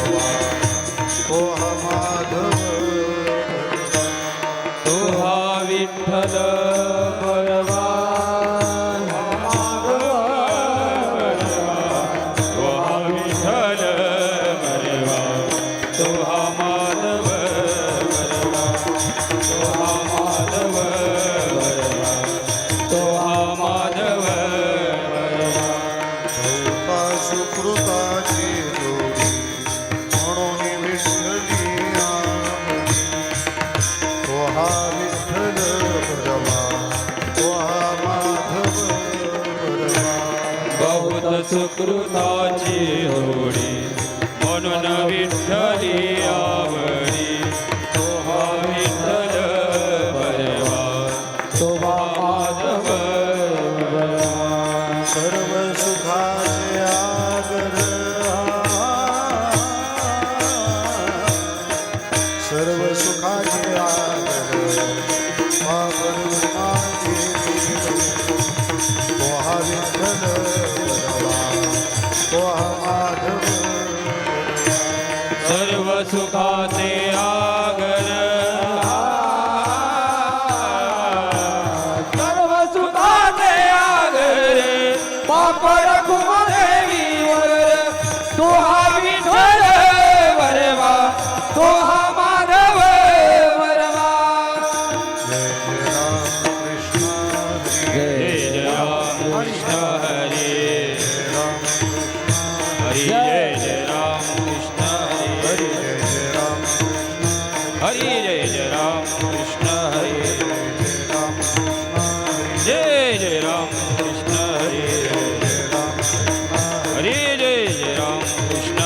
भरवा तो हा माधव तो हा विठ्ठल भरवा सुकृताची जोडी म्हणून विठ्ठली तो हा विठ्ठल भरवा तो हा माधव भरवा बहुत सुकृताची होडी म्हणून विठ्ठली आवडी तो हा विठ्ठल भरवा तो हा माधव सर्व सुखाचे आगर सर्व सुखाचे आगर पावन माझे तो हा विठ्ठल भरवा तो हा माधव सर्व सुखाचे आगर सर्व सुखाचे आगर पाप रखुमादेवीवर तो हा विठ्ठल भरवा तो हा माधव भरवा जय जय राम कृष्ण हरी जय जय राम कृष्ण हरी हरी जय जय राम कृष्ण हरी जय जय राम कृष्ण हरी हरी जय जय राम कृष्ण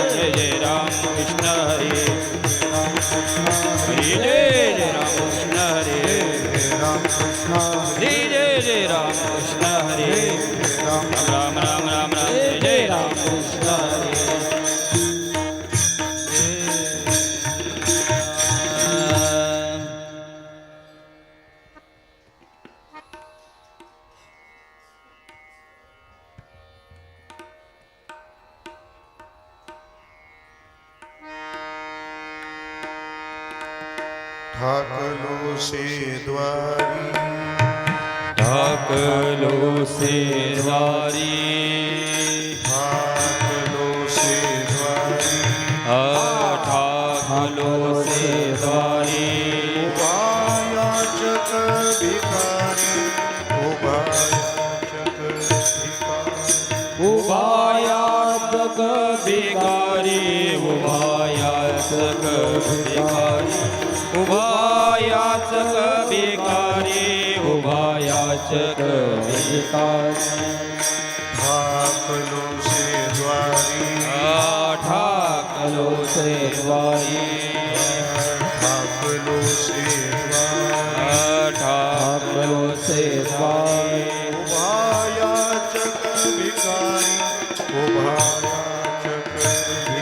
जय जय राम कृष्ण हरी हरी जय जय राम कृष्ण हरी राम कृष्ण हरी जय जय राम कृष्ण हरी राम राम राम राम राम जय जय राम कृष्ण हरी ठाकलो से द्वारी ढाकलो से द्वारी ठाकलो से द्वारी ढाकलो से द्वारी उभायाचक भिकारी उभायाचक भिकारी उभायाचक भिकारी उभायाचक भिकारी उभायाचक भिकारी उभायाचक भिकारी ठाकलो से द्वारी ढाकलो से द्वारी ठाकलो से द्वारी ढाकलो से द्वारी उभायाचक भिकारी उभायाचक भिकारी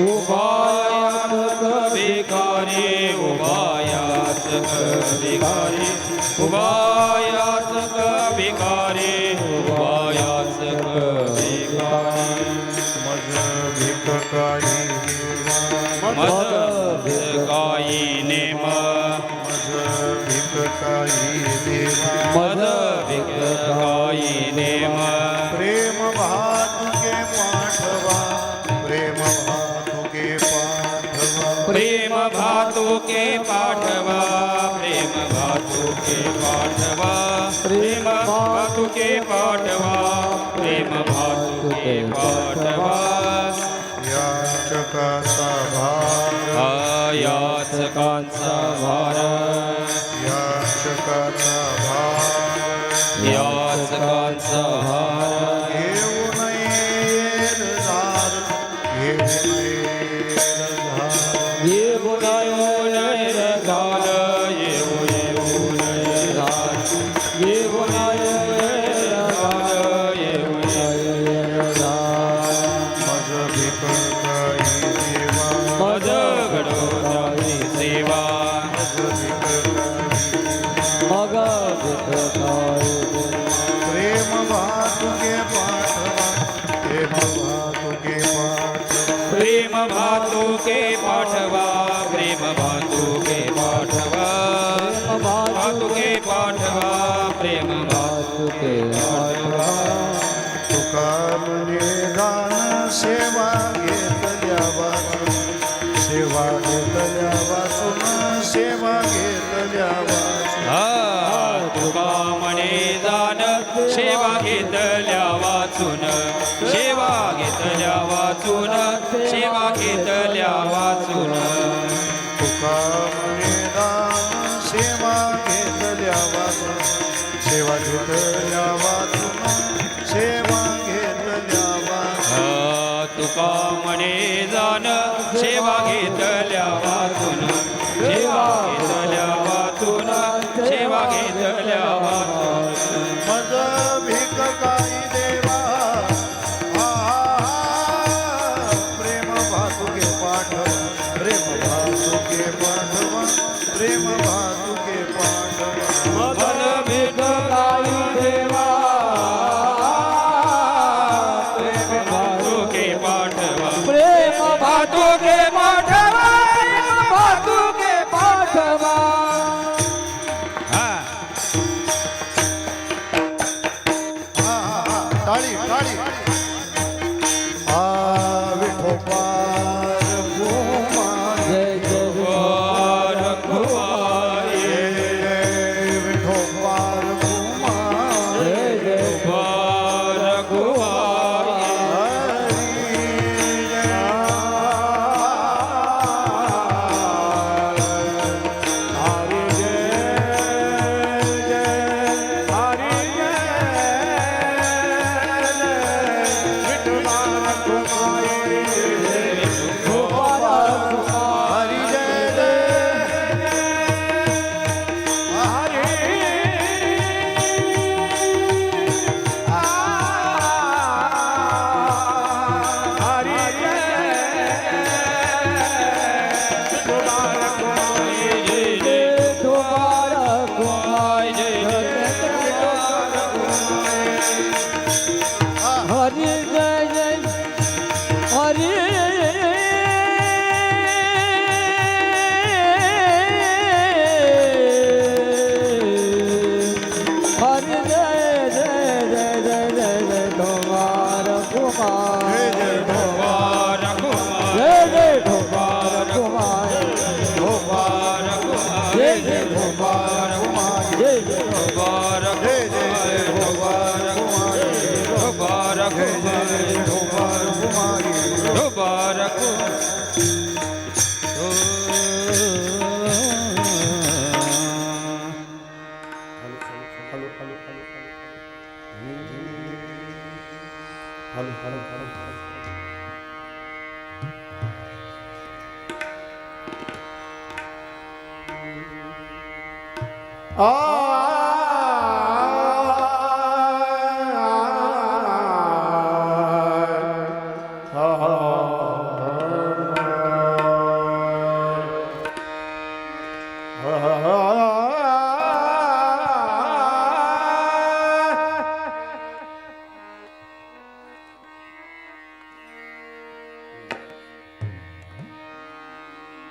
उभायाचक भिकारी उभायाचक भिकारी उभायाचक भिकारी उभायाचक भिकारी मज भिकारी मज भिकारी नेम मज भिकारी मज भिकारी नेम प्रेम भातु के पाठवा प्रेम भातु के पाठवा प्रेम भातु के पाठवा प्रेम भातु के पाठवा प्रेम भातु के पाठवा प्रेम भातु के पाठवा याचकाचा भार याचकांचा भार याचकाचा भार याचकांचा भार घेऊ नये धार घेऊ नये धार येऊ नये घाल येऊ नये घाल येऊ नये घाल येऊ नये घाल मज भिकारी देवा मज घडोदाची सेवा मग भिकारी प्रेम भातु के पाठवा प्रेम भातुके पाठवा प्रेम भातुके पाठवा भातुके पाठवा प्रेम भातुके पाठवा तुका म्हणे दान सेवा घेतल्या वाचून सेवा घेतल्या वाचून सेवा घेतल्या वाचून तुका म्हणे दान सेवा घेतल्या वाचून सेवा घेतल्या वाचून सेवा घेतल्या वाचून तुका म्हणे दान सेवा घेतल्या वाचून सेवा घेतल्या वाचून सेवा घेतल्या वाचून तुका म्हणे दान सेवा घेतल्या वाचून सेवा घेतल्या वाचून सेवा घेतल्या वाचून मज भीक काही देवा प्रेम भातुके पाठवा प्रेम भातुके पाठवा प्रेम भातुके पाठवा मदन भेट काही देवा प्रेम भातुके पाठवा प्रेम भातुके पाठवा भातुके पाठवा टाळी टाळी विठोबार कुमार जय जय वार कुमारी विठोबार कुमार जय जय वार कुमारी हरि जय जय हरि हरि जय जय जय जय जय जय कुमार कुमार वार कुमारी जय जय कुमार कुमार वार कुमारी जय जय कुमार कुमार जय जय वार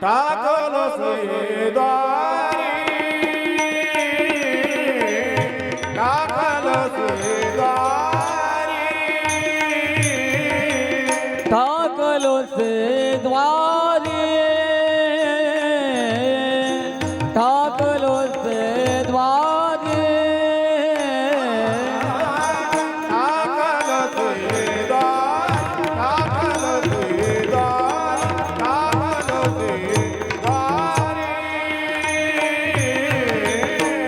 टाकलो से द्वारी टाकलो से द्वारी टाकलो से द्वारी टाकलो से द्वारी टाकलो से द्वार टाकलो से द्वार टाकलो से द्वारी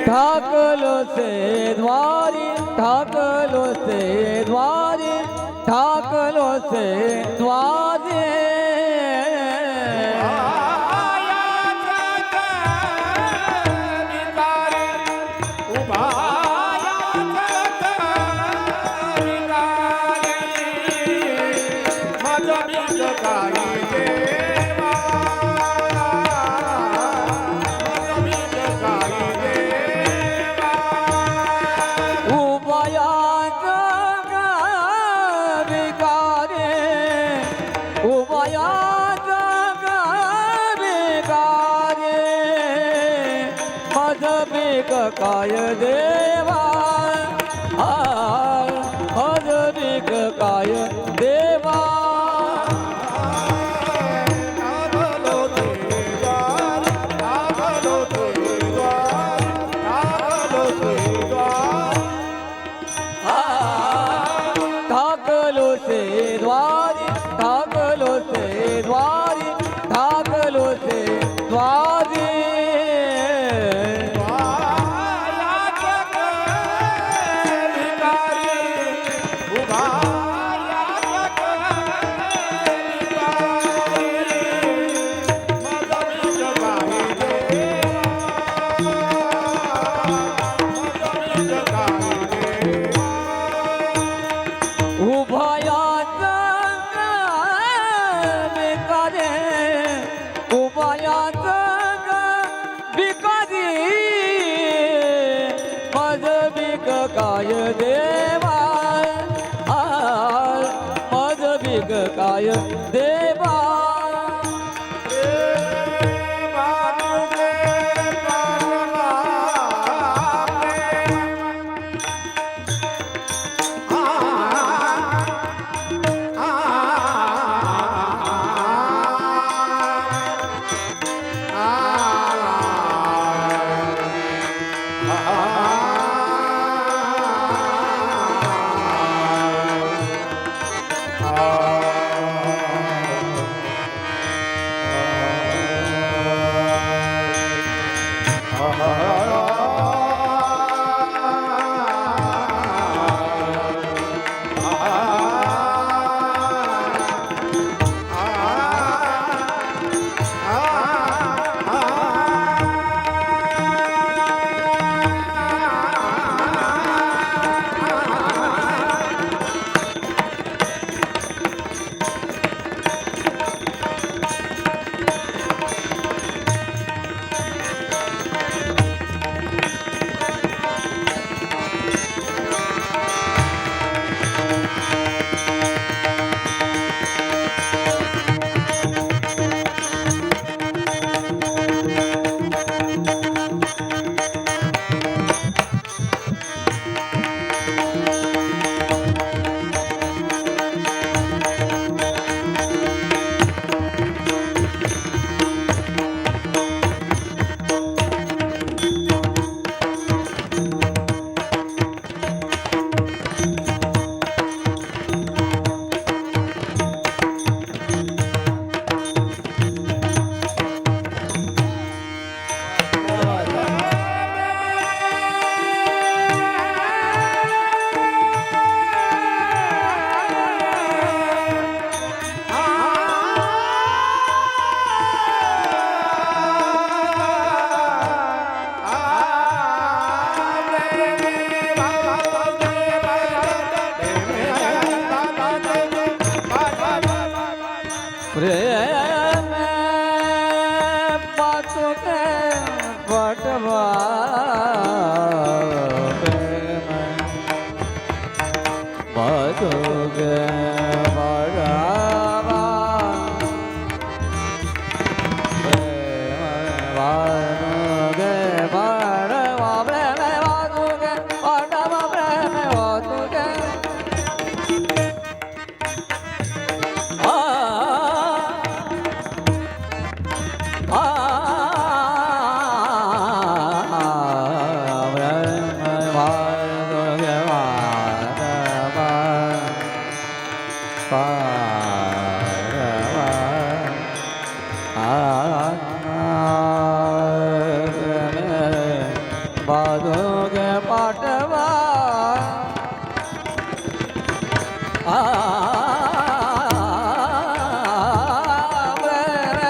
ठाकलो से द्वारी ठाकलो से द्वारी ठाकलो से द्वारी उभया जग विकारे उभया जग काय देवा मज भीक काय देवा लागलो ते द्वार, लागलो ते द्वार, लागलो ते द्वार. ठाकलो से द्वारी ठाकलो से द्वारी ठाकलो से द्वारी उभयाचा भिकारी उभयाचा भिकारी मज भीक काय देवा मज भीक काय देवा प्रेम पाचुके पटवा प्रेम पाचुके पटवा प्रेम पाचुके पटवा प्रेम पाचुके पटवा प्रेम पाचुके बाजोगे पाटवा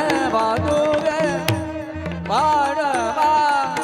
बाजोगे पाटवा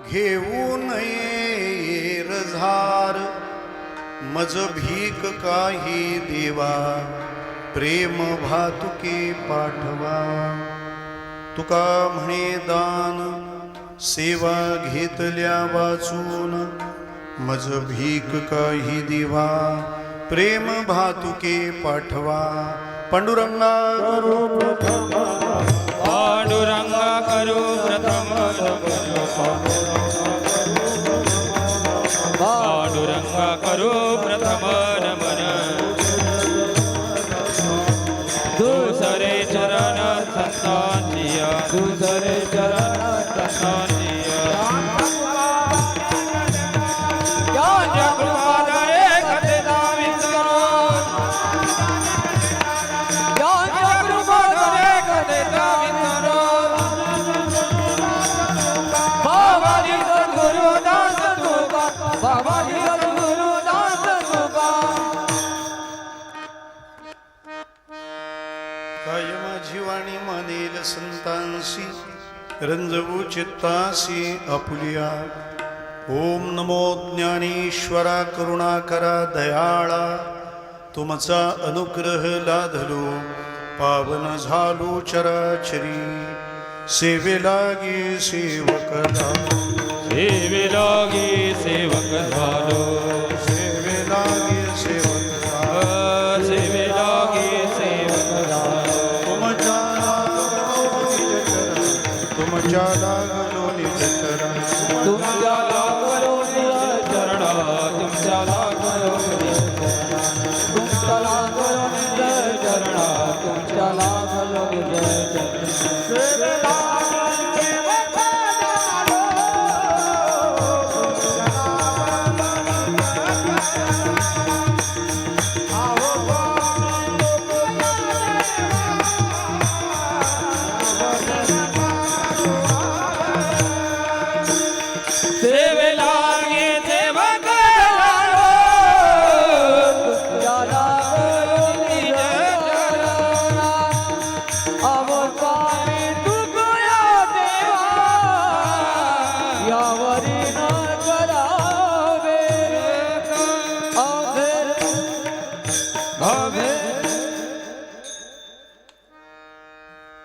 घेऊ नये रझार मज भीक काही देवा प्रेम भातुके पाठवा तुका म्हणे दान सेवा घेतल्या वाचून मज भीक काही देवा प्रेम भातुके पाठवा पांडुरंगा पांडुरंगा करू प्रथम पांडुरंगा करू प्रथम नमन दुसरे चरण संतांचिया दुसरे चरण संतांचिया कायम जीवाणी मानेल संतांसी रंजवू चित्तासी आपुलिया ओम नमो ज्ञानेश्वरा करुणाकरा दयाळा तुमचा अनुग्रह लाधलो पावन झालो चराचरी सेवे लागी सेवकला सेवे लागी सेवक झालो सेवे लागी सेवकला सेवे लागी सेवक झालो तुमच्या लागलो निजकरा तुमच्या लागलो निज चरण तुमच्या लागलो निज तुमच्या लागलो निज चरण तुमच्या लागलो निज चरण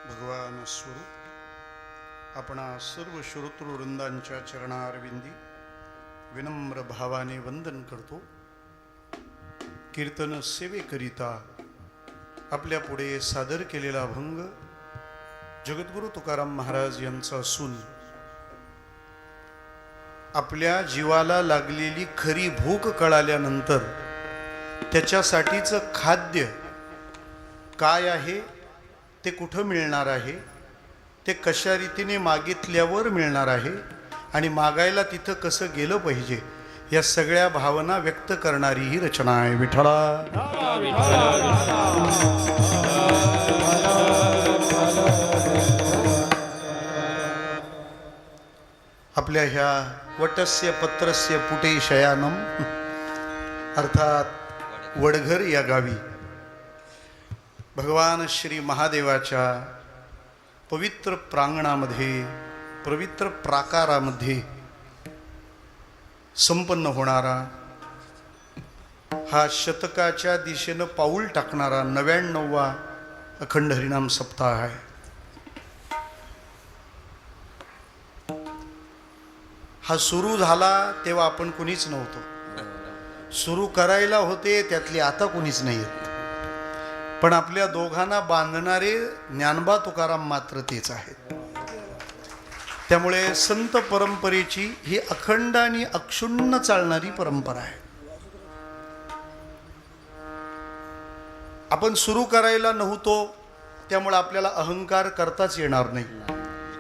भगवान स्वरूप आपणा सर्व श्रोतृवृंदांच्या चरणारविंदी विनम्र भावाने वंदन करतो. कीर्तन सेवेकरिता आपल्या पुढे सादर केलेला अभंग जगद्गुरु तुकाराम महाराज यांचा असून आपल्या जीवाला लागलेली खरी भूक कळाल्यानंतर त्याच्यासाठीचं खाद्य काय आहे, ते कुठं मिळणार आहे, ते कशा रीतीने मागितल्यावर मिळणार आहे आणि मागायला तिथं कसं गेलं पाहिजे, या सगळ्या भावना व्यक्त करणारी ही रचना आहे. विठ्ठला आपल्या ह्या वटस्य पत्रस्य पुटे शयानम अर्थात वडघर या गावी भगवान श्री महादेवाच्या पवित्र प्रांगणामध्ये पवित्र प्राकारामध्ये संपन्न होणारा हा शतकाच्या दिशेनं पाऊल टाकणारा 99वा अखंड हरिनाम सप्ताह आहे. हा सुरू झाला तेव्हा आपण कुणीच नव्हतो, सुरू करायला होते त्यातली आता कुणीच नाही आहेत, पण आपल्या दोघांना बांधणारे ज्ञानबा तुकाराम मात्र तेच आहेत. त्यामुळे संत परंपरेची ही अखंड आणि अक्षुण्ण चालणारी परंपरा आहे. आपण सुरू करायला नव्हतो त्यामुळे आपल्याला अहंकार करताच येणार नाही,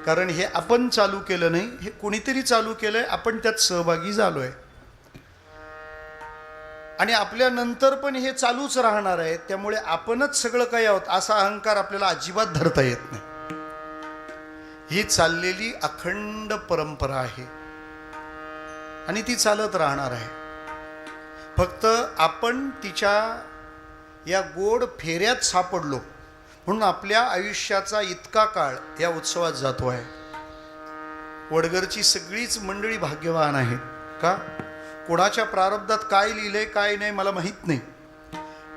कारण हे आपण चालू केलं नाही, हे कोणीतरी चालू केलंय, आपण त्यात सहभागी झालोय आणि आपल्या नंतर पण हे चालूच राहणार आहे. त्यामुळे आपणच सगळं काही आहोत असा अहंकार आपल्याला अजिबात धरता येत नाही. ही चाललेली अखंड परंपरा आहे आणि ती चालत राहणार आहे. फक्त आपण तिच्या या गोड फेऱ्यात सापडलो म्हणून आपल्या आयुष्याचा इतका काळ या उत्सवात जातो आहे. वडगरची सगळीच मंडळी भाग्यवान आहेत. का? कोणाच्या प्रारब्धात काय लिहिलंय काय नाही मला माहीत नाही,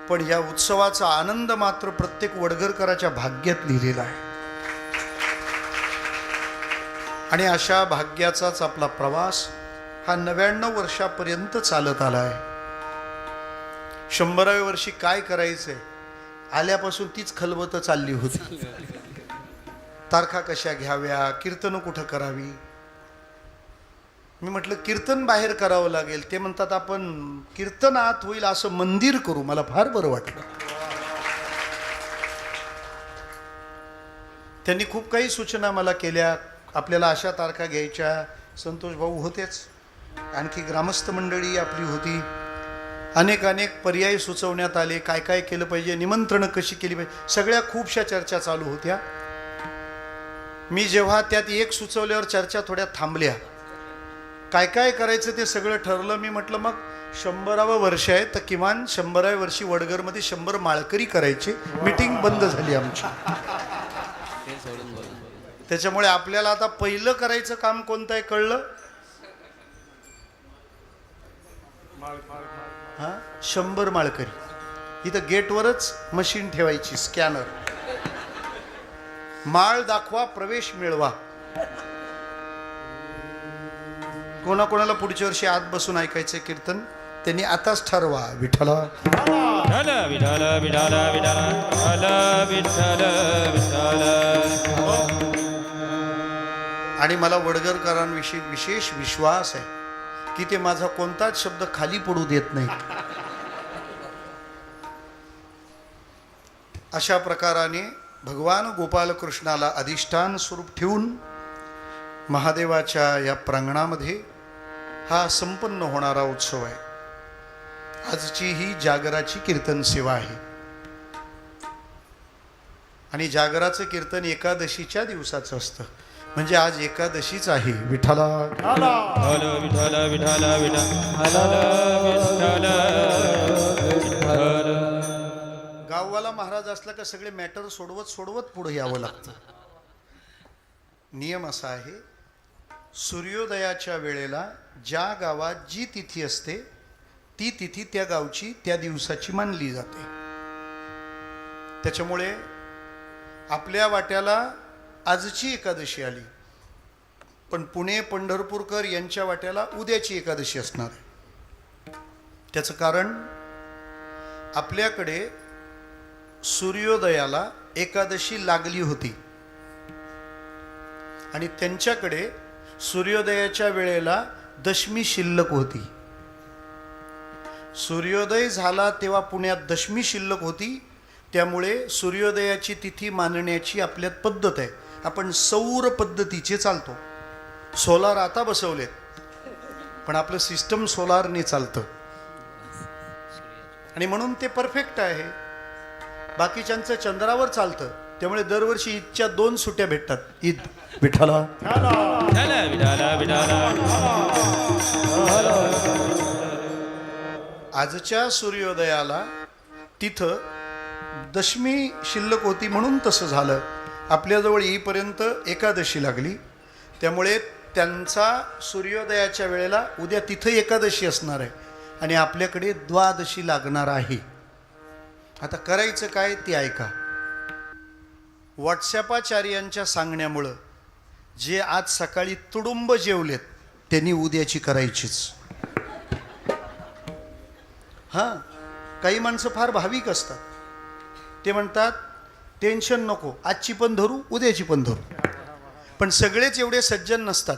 पण या उत्सवाचा आनंद मात्र प्रत्येक वडगरकराच्या भाग्यात लिहिलेला आहे. आणि अशा भाग्याचाच आपला प्रवास हा 99 वर्षापर्यंत चालत आला आहे. 100व्या वर्षी काय करायचंय आल्यापासून तीच खलबत चालली होती. तारखा कशा घ्याव्या, कीर्तन कुठं करावी. मी म्हटलं कीर्तन बाहेर करावं लागेल. ते म्हणतात आपण कीर्तन आत होईल असं मंदिर करू. मला फार बरं वाटलं. त्यांनी खूप काही सूचना मला केल्या. आपल्याला अशा तारखा घ्यायच्या. संतोष भाऊ होतेच, आणखी ग्रामस्थ मंडळी आपली होती. अनेक पर्याय सुचवण्यात आले. काय काय केलं पाहिजे, निमंत्रणं कशी केली पाहिजे, सगळ्या खूपशा चर्चा चालू होत्या. मी जेव्हा त्यात एक सुचवल्यावर चर्चा थोड्या थांबल्या. काय काय करायचं ते सगळं ठरलं. मी म्हटलं मग 100वं वर्ष आहे तर किमान 100व्या वर्षी वडगरमध्ये 100 माळकरी करायचे. मीटिंग बंद झाली आमची. त्याच्यामुळे आपल्याला आता पहिलं करायचं काम कोणतं आहे कळलं. 100 माळकरी. इथं गेटवरच मशीन ठेवायची, स्कॅनर. माळ दाखवा, प्रवेश मिळवा. कोणाकोणाला पुढच्या वर्षी आत बसून ऐकायचं कीर्तन त्यांनी आताच ठरवा. विठ्ठला विठ्ठल विठ्ठल विठ्ठल विठ्ठल विठ्ठल विठ्ठल. आणि मला वडगरकरांविषयी विशेष विश्वास आहे की ते माझा कोणताच शब्द खाली पडू देत नाही. अशा प्रकाराने भगवान गोपालकृष्णाला अधिष्ठान स्वरूप ठेवून महादेवाच्या या प्रांगणामध्ये हा संपन्न होणारा उत्सव आहे. आजची ही जागराची कीर्तन सेवा आहे. आणि जागराचं कीर्तन एकादशीच्या दिवसाचं असतं. म्हणजे आज एकादशीच आहे. विठ्ठला विठ्ठल विठ्ठल विठ्ठल विठ्ठल विठ्ठल. गाववाला महाराज असला का सगळे मॅटर सोडवत पुढे यावं लागतं. नियम असा आहे, सूर्योदयाच्या वेळेला ज्या गावात जी तिथी असते ती तिथी त्या गावची त्या दिवसाची मानली जाते. त्याच्यामुळे आपल्या वाट्याला आजची एकादशी आली, पण पुणे पंढरपूरकर यांच्या वाट्याला उद्याची एकादशी असणार आहे. त्याचं कारण आपल्याकडे सूर्योदयाला एकादशी लागली होती आणि त्यांच्याकडे सूर्योदयाच्या वेळेला दशमी शिल्लक होती. सूर्योदय झाला तेव्हा पुण्यात दशमी शिल्लक होती. त्यामुळे सूर्योदयाची तिथी मानण्याची आपल्यात पद्धत आहे. आपण सौर पद्धतीचे चालतो. सोलार आता बसवलेत, पण आपलं सिस्टम सोलारने चालतं आणि म्हणून ते परफेक्ट आहे. बाकीच्यांचं चंद्रावर चालतं. त्यामुळे दरवर्षी ईदच्या 2 सुट्ट्या भेटतात. ईद विठ्ठला विठ्ठल विठ्ठल विठ्ठल. आजच्या सूर्योदयाला तिथं दशमी शिल्लक होती म्हणून तसं झालं. आपल्याजवळ येईपर्यंत एकादशी लागली. त्यामुळे त्यांचा सूर्योदयाच्या वेळेला उद्या तिथं एकादशी असणार आहे आणि आपल्याकडे द्वादशी लागणार आहे. आता करायचं काय ते ऐका. व्हॉट्सॲपाचार्यांच्या सांगण्यामुळं जे आज सकाळी तुडुंब जेवलेत त्यांनी उद्याची करायचीच. हां, काही माणसं फार भाविक असतात. ते म्हणतात टेन्शन नको, आजची पण धरू उद्याची पण धरू. पण सगळेच एवढे सज्जन नसतात.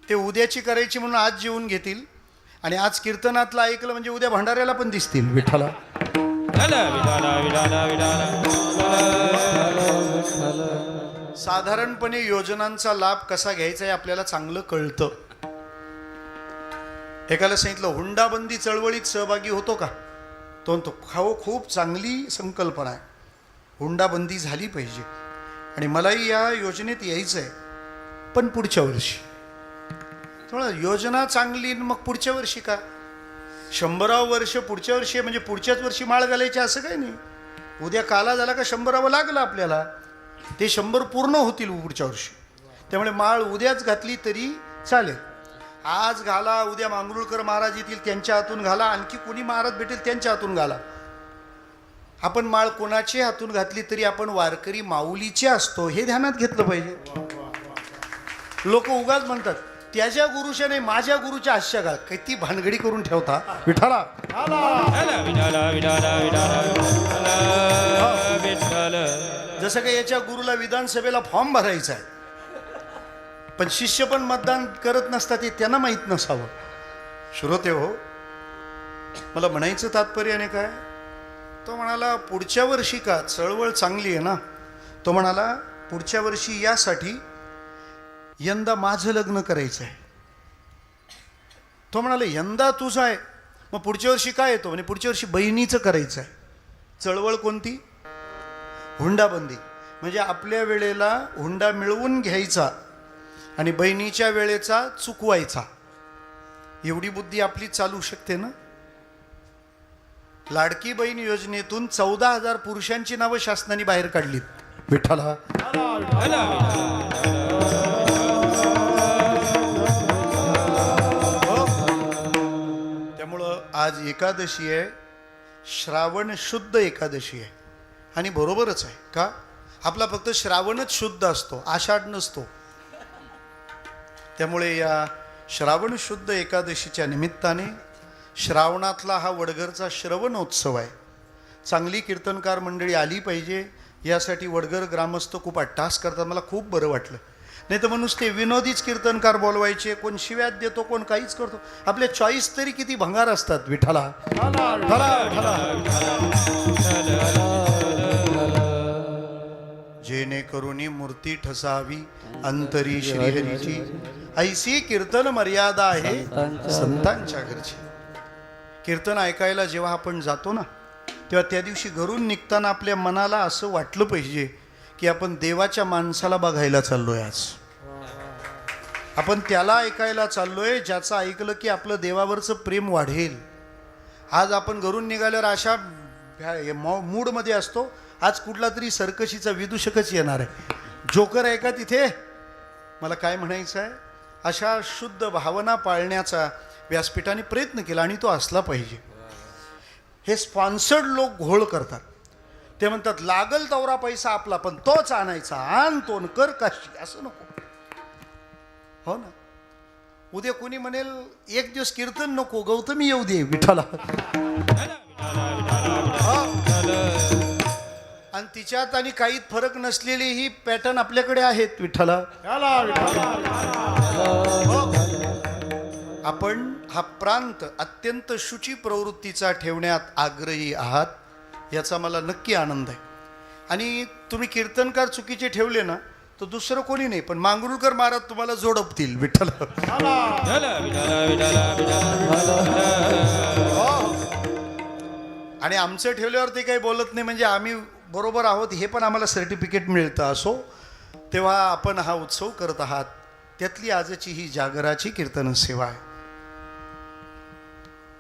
ते उद्याची करायची म्हणून आज जेवून घेतील आणि आज कीर्तनातलं ऐकलं म्हणजे उद्या भंडाऱ्याला पण दिसतील. विठ्ठला साधारणपणे योजनांचा लाभ कसा घ्यायचा हे आपल्याला चांगलं कळतं. एकाला सांगितलं हुंडाबंदी चळवळीत सहभागी होतो का, तो म्हणतो खाओ खूप चांगली संकल्पना आहे, हुंडाबंदी झाली पाहिजे आणि मलाही या योजनेत यायचं आहे, पण पुढच्या वर्षी. थोडं योजना चांगली मग पुढच्या वर्षी का, 100वं वर्ष पुढच्या वर्षी म्हणजे पुढच्याच वर्षी माळ घालायची असं काही नाही. उद्या काला झाला का 100वं लागलं आपल्याला, ते 100 पूर्ण होतील पुढच्या वर्षी. त्यामुळे माळ उद्याच घातली तरी चालेल. आज घाला, उद्या मांगरुळकर महाराज येतील त्यांच्या हातून घाला, आणखी कोणी महाराज भेटेल त्यांच्या हातून घाला. आपण माळ कोणाची हातून घातली तरी आपण वारकरी माऊलीचे असतो हे ध्यानात घेतलं पाहिजे. लोक उगाच म्हणतात त्याच्या गुरुच्या नाही माझ्या गुरुच्या आशा घाल, किती भानगडी करून ठेवता विठाला. जसं काही याच्या गुरुला विधानसभेला फॉर्म भरायचा आहे, पण शिष्य पण मतदान करत नसतात हे त्यांना माहीत नसावं. श्रोते हो, मला म्हणायचं तात्पर्याने काय, तो म्हणाला पुढच्या वर्षी का, चळवळ चांगली आहे ना, तो म्हणाला पुढच्या वर्षी यासाठी यंदा माझं लग्न करायचं आहे. तो म्हणाला यंदा तुझं आहे, मग पुढच्या वर्षी काय येतो म्हणे पुढच्या वर्षी बहिणीचं करायचं आहे. चळवळ कोणती, हुंडाबंदी. म्हणजे आपल्या वेळेला हुंडा मिळवून घ्यायचा आणि बहिणीच्या वेळेचा चुकवायचा, एवढी बुद्धी आपली चालू शकते ना. लाडकी बहीण योजनेतून 14,000 पुरुषांची नावं शासनाने बाहेर काढलीत विठ्ठला. त्यामुळं आज एकादशी आहे, श्रावण शुद्ध एकादशी आहे. आणि बरोबरच आहे का, आपला फक्त श्रावणच शुद्ध असतो, आषाढ नसतो. त्यामुळे या श्रावण शुद्ध एकादशीच्या निमित्ताने श्रावणातला हा वडगरचा श्रवणोत्सव आहे. चांगली कीर्तनकार मंडळी आली पाहिजे, यासाठी वडगर ग्रामस्थ खूप अट्टास करतात. मला खूप बरं वाटलं. नाही तर मनुष्य ते विनोदीच कीर्तनकार बोलवायचे, कोण शिव्यात देतो, कोण काहीच करतो. आपले चॉईस तरी किती भंगार असतात विठाला. जेणेकरून मूर्ती ठसावी अंतरी श्रीहरीची, ऐसी कीर्तन मर्यादा आहे संतांच्या घरची. कीर्तन ऐकायला जेव्हा आपण जातो ना, तेव्हा त्या दिवशी घरून निघताना आपल्या मनाला असं वाटलं पाहिजे की आपण देवाच्या माणसाला बघायला चाललोय. आज आपण त्याला ऐकायला चाललोय ज्याचं ऐकलं की आपलं देवावरचं प्रेम वाढेल. आज आपण घरून निघाल्यावर अशा मूडमध्ये असतो, आज कुठला तरी सर्कशीचा विदूषकच येणार आहे, जोकर आहे का तिथे. मला काय म्हणायचं आहे, अशा शुद्ध भावना पाळण्याचा व्यासपीठाने प्रयत्न केला आणि तो असला पाहिजे. हे स्पॉन्सर्ड लोक घोळ करतात. ते म्हणतात लागल तेवढा पैसा आपला, पण तोच आणायचा, आण तो कर काशी, असं नको. हो ना, उद्या कोणी म्हणेल एक दिवस कीर्तन नको, गौतमी येऊ दे विठाला. आणि तिच्यात आणि काही फरक नसलेली ही पॅटर्न आपल्याकडे आहेत विठाला. आपण हा प्रांत अत्यंत शुची प्रवृत्तीचा ठेवण्यात आग्रही आहात, याचा मला नक्की आनंद आहे. आणि तुम्ही कीर्तनकार चुकीचे ठेवले ना तर दुसरं कोणी नाही, पण मांगरुळकर महाराज तुम्हाला जोडपतील विठ्ठल. आणि आमचं ठेवल्यावर ते काही बोलत नाही, म्हणजे आम्ही बरोबर आहोत हे पण आम्हाला सर्टिफिकेट मिळतं. असो, तेव्हा आपण हा उत्सव करत आहात, त्यातली आजची ही जागराची कीर्तन सेवा आहे.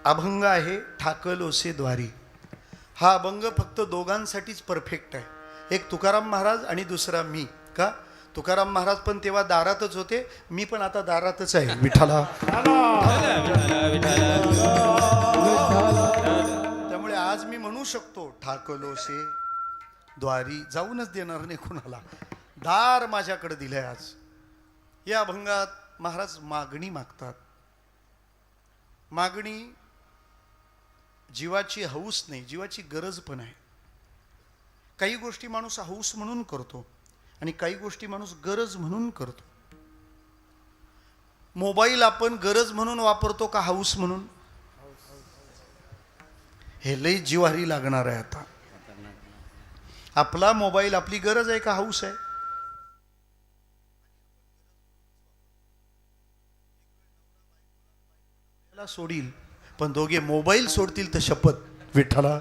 अभंग आहे ठाकल ओसे द्वारी. हा अभंग फक्त दोघांसाठीच परफेक्ट आहे, एक तुकाराम महाराज आणि दुसरा मी. का, तुकाराम महाराज पण तेव्हा दारातच होते, मी पण आता दारातच आहे विठाला. त्यामुळे आज मी म्हणू शकतो ठाकल ओसे द्वारी, जाऊनच देणार नाही कुणाला, दार माझ्याकडे दिलंय. आज या अभंगात महाराज मागणी मागतात. मागणी जीवाची हौस नाही, जीवाची गरज पण आहे. काही गोष्टी माणूस हौस म्हणून करतो आणि काही गोष्टी माणूस गरज म्हणून करतो. मोबाईल आपण गरज म्हणून वापरतो का हौस म्हणून, हे लई जिवारी लागणार आहे. आता आपला मोबाईल आपली गरज आहे का हौस आहे. सोडील पण दोघे मोबाईल सोडतील तर शपथ विठ्ठला.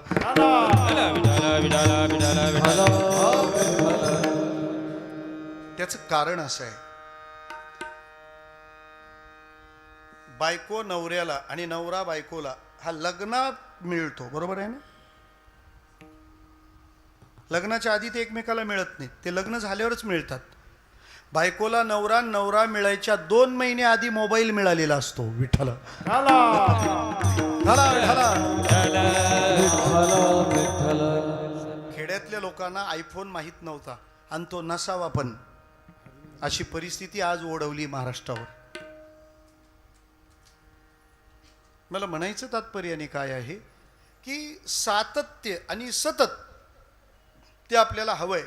त्याचं कारण असं आहे, बायको नवऱ्याला आणि नवरा बायकोला हा लग्नात मिळतो, बरोबर आहे ना. लग्नाच्या आधी ते एकमेकाला मिळत नाहीत, ते लग्न झाल्यावरच मिळतात. बायकोला नवरा नवरा मिळायच्या 2 महिने आधी मोबाईल मिळालेला असतो. विठ्ठल ढाला ढाला ढाला. विठ्ठल विठ्ठल. खेड्यातल्या लोकांना आयफोन माहीत नव्हता आणि तो नसावा पण. अशी परिस्थिती आज ओढवली महाराष्ट्रावर. मला म्हणायचं तात्पर्याने काय आहे की सातत्य आणि सतत ते आपल्याला हवंय.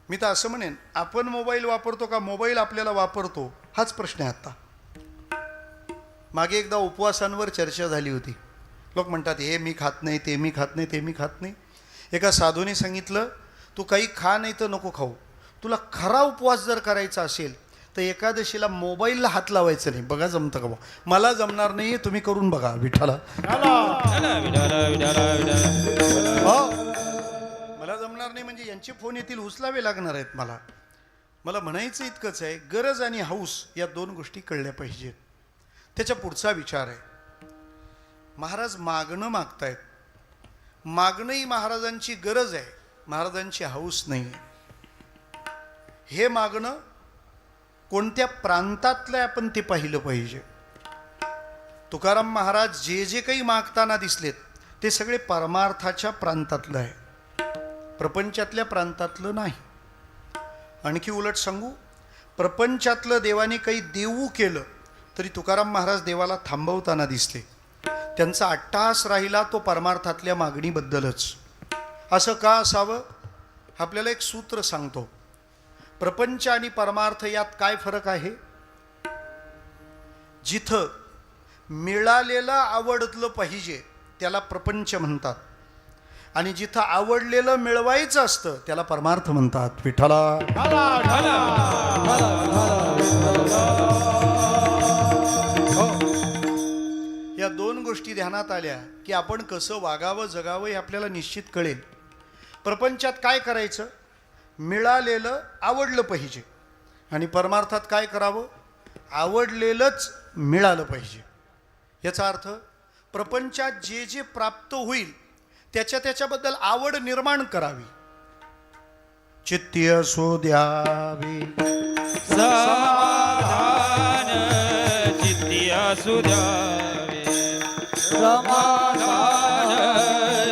मी तर असं म्हणेन, आपण मोबाईल वापरतो का मोबाईल आपल्याला वापरतो, हाच प्रश्न आहे आता. मागे एकदा उपवासांवर चर्चा झाली होती. लोक म्हणतात हे मी खात नाही, ते मी खात नाही, ते मी खात नाही. एका साधूने सांगितलं, तू काही खा नाही तर नको खाऊ. तुला खरा उपवास जर करायचा असेल तर एकादशीला मोबाईलला हात लावायचं नाही. बघा जमतं का बा. मला जमणार नाही, तुम्ही करून बघा. विठ्ठला मला जमणार नाही म्हणजे यांचे फोन येतील, उचलावे लागणार आहेत मला. मला म्हणायचं इतकंच आहे, गरज आणि हौस या 2 गोष्टी कळल्या पाहिजेत. त्याच्या पुढचा विचार आहे, महाराज मागणं मागतायत. मागणं ही महाराजांची गरज आहे, महाराजांची हौस नाही आहे. हे मागणं कोणत्या प्रांतातलं आपण ते पाहिलं पाहिजे. तुकाराम महाराज जे जे काही मागताना दिसलेत ते सगळे परमार्थाच्या प्रांतातलं आहे, प्रपंचातल्या प्रांतातलं नाही. आणखी उलट सांगू, प्रपंचातलं देवाने काही देऊ केलं तरी तुकाराम महाराज देवाला थांबवताना दिसले. त्यांचा अट्टहास राहिला तो परमार्थातल्या मागणीबद्दलच. असं का असावं? आपल्याला एक सूत्र सांगतो. प्रपंच आणि परमार्थ यात काय फरक आहे? जिथं मिळालेलं आवडलं पाहिजे त्याला प्रपंच म्हणतात, आणि जिथं आवडलेलं मिळवायचं असतं त्याला परमार्थ म्हणतात. विठ्ठला या 2 गोष्टी ध्यानात आल्या की आपण कसं वागावं जगावं हे आपल्याला निश्चित कळेल. प्रपंचात काय करायचं? मिळालेलं आवडलं पाहिजे, आणि परमार्थात काय करावं? आवडलेलंच मिळालं पाहिजे. याचा अर्थ प्रपंचात जे जे प्राप्त होईल त्याच्याबद्दल आवड निर्माण करावी. चित्ती असो द्यावी समाधान चित्ती असू द्यावे, समाधान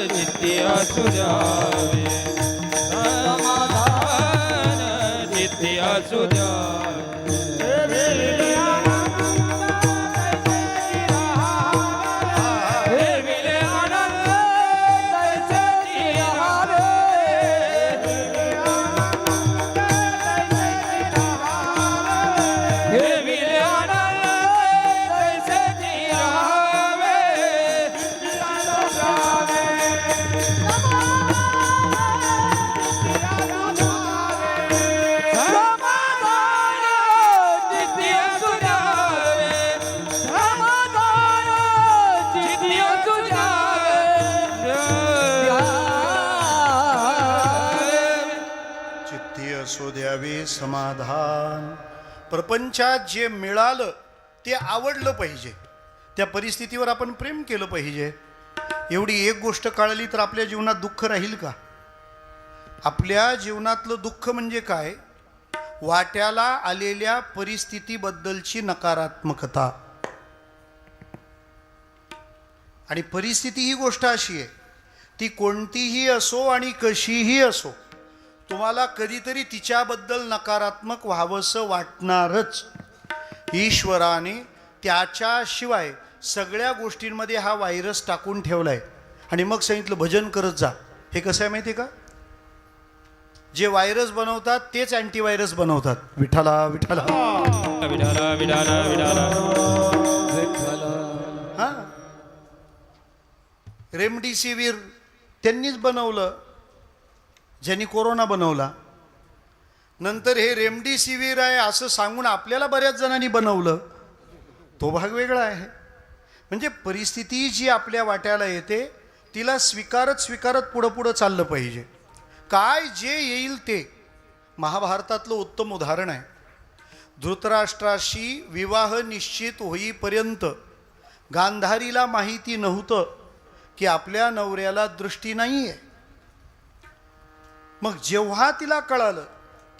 चित्ती असू द्यावे, समाधान चित्ती असू द्यावे. समाधान. प्रपंचात जे मिळालं ते आवडलं पाहिजे, त्या परिस्थितीवर आपण प्रेम केलं पाहिजे. एवढी एक गोष्ट कळली तर आपल्या जीवनात दुःख राहील का? आपल्या जीवनातलं दुःख म्हणजे काय? वाट्याला आलेल्या परिस्थितीबद्दलची नकारात्मकता. आणि परिस्थिती ही गोष्ट अशी आहे, ती कोणतीही असो आणि कशीही असो, तुम्हाला कधीतरी तिच्याबद्दल नकारात्मक व्हावंसं वाटणारच. ईश्वराने त्याच्याशिवाय सगळ्या गोष्टींमध्ये हा व्हायरस टाकून ठेवलाय आणि मग सांगितलं भजन करत जा. हे कसं आहे माहिती आहे का? जे व्हायरस बनवतात तेच अँटीव्हायरस बनवतात. विठ्ठला विठ्ठला विठाला विठाला विठाला. हा, रेमडेसिवीर त्यांनीच बनवलं, ज्यांनी कोरोना बनवला. नंतर हे रेमडेसिवीर आहे असं सांगून आपल्याला बऱ्याच जणांनी बनवलं. तो भाग वेगळा आहे. म्हणजे परिस्थिती जी आपल्या वाट्याला येते तिला स्वीकारत पुढं पुढं चाललं पाहिजे. काय जे येईल ते. महाभारतातलं उत्तम उदाहरण आहे. धृतराष्ट्राशी विवाह निश्चित होईपर्यंत गांधारीला माहिती नव्हतं की आपल्या नवऱ्याला दृष्टी नाही आहे. मग जेव्हा तिला कळालं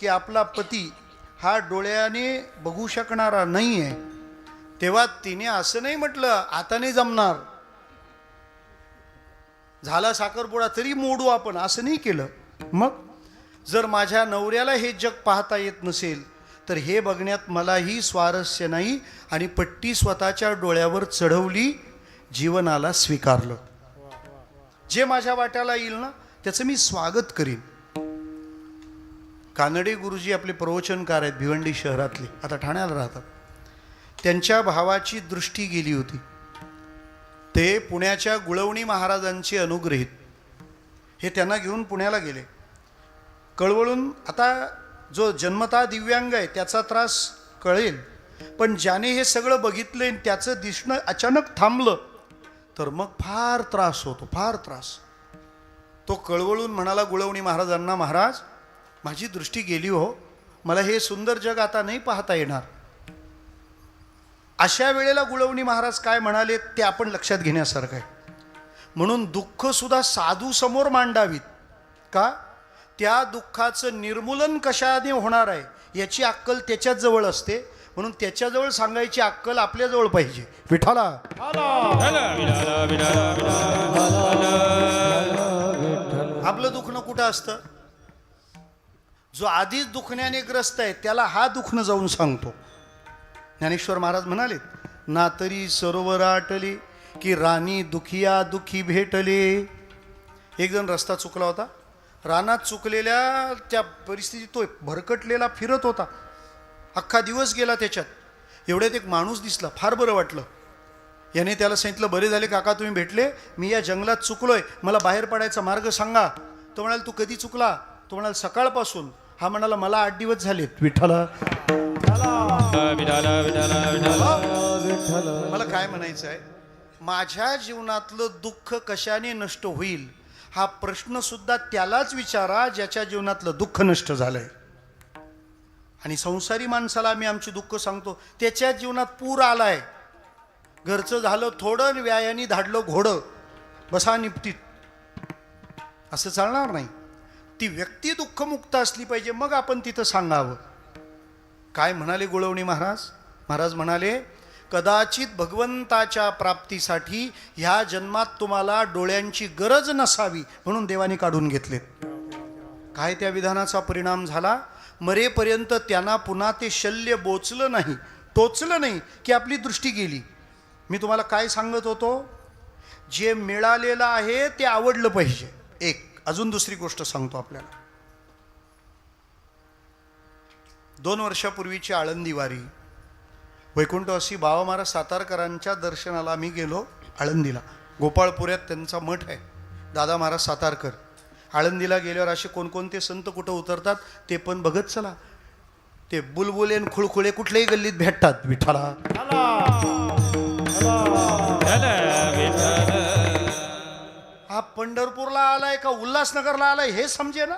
की आपला पती हा डोळ्याने बघू शकणारा नाही आहे, तेव्हा तिने असं नाही म्हटलं आता नाही जमणार, झाला साखरपुडा तरी मोडू आपण, असं नाही केलं. मग जर माझ्या नवऱ्याला हे जग पाहता येत नसेल तर हे बघण्यात मलाही स्वारस्य नाही, आणि पट्टी स्वतःच्या डोळ्यावर चढवली, जीवनाला स्वीकारलं. जे माझ्या वाट्याला येईल ना त्याचं मी स्वागत करीन. कानडे गुरुजी आपले प्रवचनकार आहेत, भिवंडी शहरातले, आता ठाण्याला राहतात. त्यांच्या भावाची दृष्टी गेली होती. ते पुण्याच्या गुळवणी महाराजांचे अनुग्रहित, हे त्यांना घेऊन पुण्याला गेले. कळवळून आता जो जन्मतः दिव्यांग आहे त्याचा त्रास कळेल, पण ज्याने हे सगळं बघितलं त्याचं दिसणं अचानक थांबलं तर मग फार त्रास होतो, फार त्रास. तो कळवळून म्हणाला गुळवणी महाराजांना, महाराज माझी दृष्टी गेली हो, मला हे सुंदर जग आता नाही पाहता येणार. अशा वेळेला गुळवणी महाराज काय म्हणाले ते आपण लक्षात घेण्यासारखं आहे. म्हणून दुःख सुद्धा साधू समोर मांडावीत. का? त्या दुःखाचं निर्मूलन कशाने होणार आहे याची अक्कल त्याच्याच जवळ असते, म्हणून त्याच्याजवळ सांगायची अक्कल आपल्याजवळ पाहिजे. विठाला आपलं दुखणं कुठं असतं? जो आधीच दुखण्याने ग्रस्त आहे त्याला हा दुखणं जाऊन सांगतो. ज्ञानेश्वर महाराज म्हणाले, ना तरी सरोवर आटले की राणी दुखिया दुखी भेटले. एक जण रस्ता चुकला होता, रानात चुकलेल्या त्या परिस्थितीत तो भरकटलेला फिरत होता, अख्खा दिवस गेला त्याच्यात. एवढ्यात एक माणूस दिसला, फार बरं वाटलं. याने त्याला सांगितलं, बरे झाले काका तुम्ही भेटले, मी या जंगलात चुकलोय, मला बाहेर पडायचा मार्ग सांगा. तो म्हणाला तू कधी चुकला? तो म्हणाला सकाळपासून. हा म्हणाला मला 8 दिवस झालेत. विठ्ठला मला काय म्हणायचं आहे, माझ्या जीवनातलं दुःख कशाने नष्ट होईल हा प्रश्न सुद्धा त्यालाच विचारा ज्याच्या जीवनातलं दुःख नष्ट झालंय. आणि संसारी माणसाला आम्ही आमची दुःख सांगतो, त्याच्या जीवनात पूर आलाय, घरचं झालं थोडं, व्यायानी धाडलं घोडं, बसा निपटीत, असं चालणार नाही. ती व्यक्ती दुःखमुक्त असली पाहिजे, मग आपण तिथं सांगावं. काय म्हणाले गुळवणी महाराज? महाराज म्हणाले, कदाचित भगवंताच्या प्राप्तीसाठी ह्या जन्मात तुम्हाला डोळ्यांची गरज नसावी म्हणून देवाने काढून घेतलेत. काय त्या विधानाचा परिणाम झाला? मरेपर्यंत त्यांना पुन्हा ते शल्य बोचलं नाही, टोचलं नाही की आपली दृष्टी गेली. मी तुम्हाला काय सांगत होतो, जे मिळालेलं आहे ते आवडलं पाहिजे. एक अजून दुसरी गोष्ट सांगतो आपल्याला. 2 वर्षापूर्वीची आळंदी वारी, वैकुंठवासी बाबा महाराज सातारकरांच्या दर्शनाला मी गेलो आळंदीला. गोपाळपुऱ्यात त्यांचा मठ आहे, दादा महाराज सातारकर. आळंदीला गेल्यावर असे कोणकोणते संत कुठं उतरतात ते पण बघत चला. ते बुलबुले न खुळखुळे कुठल्याही गल्लीत भेटतात. विठाला हा पंढरपूरला आलाय का उल्हासनगरला आलाय हे समजे ना.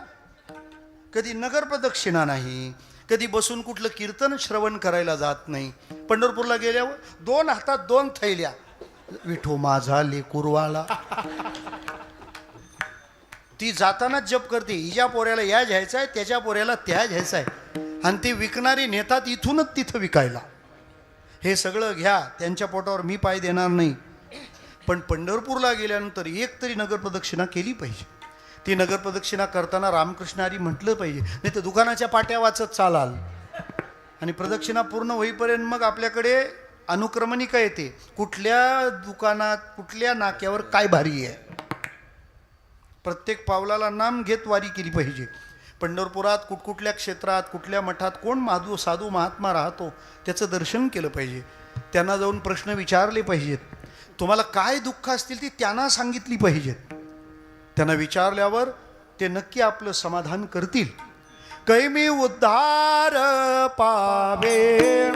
कधी नगर प्रदक्षिणा नाही, कधी बसून कुठलं कीर्तन श्रवण करायला जात नाही. पंढरपूरला गेल्यावर 2 हातात 2 थैल्या, विठो माझा लेकुरवाला. ती जातानाच जप करते, हिच्या पोऱ्याला या घ्यायचा आहे, त्याच्या पोऱ्याला त्या घ्यायचा आहे, आणि ती विकणारी नेतात इथूनच तिथं विकायला. हे सगळं घ्या, त्यांच्या पोटावर मी पाय देणार नाही. पण पंढरपूरला गेल्यानंतर एक तरी नगर प्रदक्षिणा केली पाहिजे. ती नगर प्रदक्षिणा करताना रामकृष्ण हरी म्हटलं पाहिजे, नाही तर दुकानाच्या पाट्या वाचत चालाल. आणि प्रदक्षिणा पूर्ण होईपर्यंत मग आपल्याकडे अनुक्रमणिका येते, कुठल्या दुकानात कुठल्या नाक्यावर काय भारी आहे. प्रत्येक पावलाला नाम घेत वारी केली पाहिजे. पंढरपुरात कुठकुठल्या क्षेत्रात कुठल्या मठात कोण साधू महात्मा राहतो त्याचं दर्शन केलं पाहिजे. त्यांना जाऊन प्रश्न विचारले पाहिजेत. तुम्हाला काय दुःख असतील ती त्यांना सांगितली पाहिजेत. त्यांना विचारल्यावर ते नक्की आपलं समाधान करतील. कैमी उद्धार पावेन,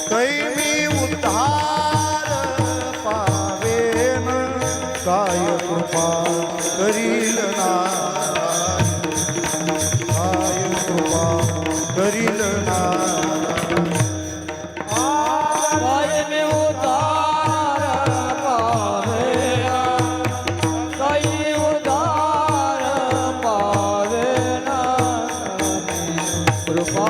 कैमी उद्धार पावेन, काय कृपा करील नारायण, काय कृपा करील नारायण. काय मी उद्धार पावेना, काही उद्धार पावेना, कृपा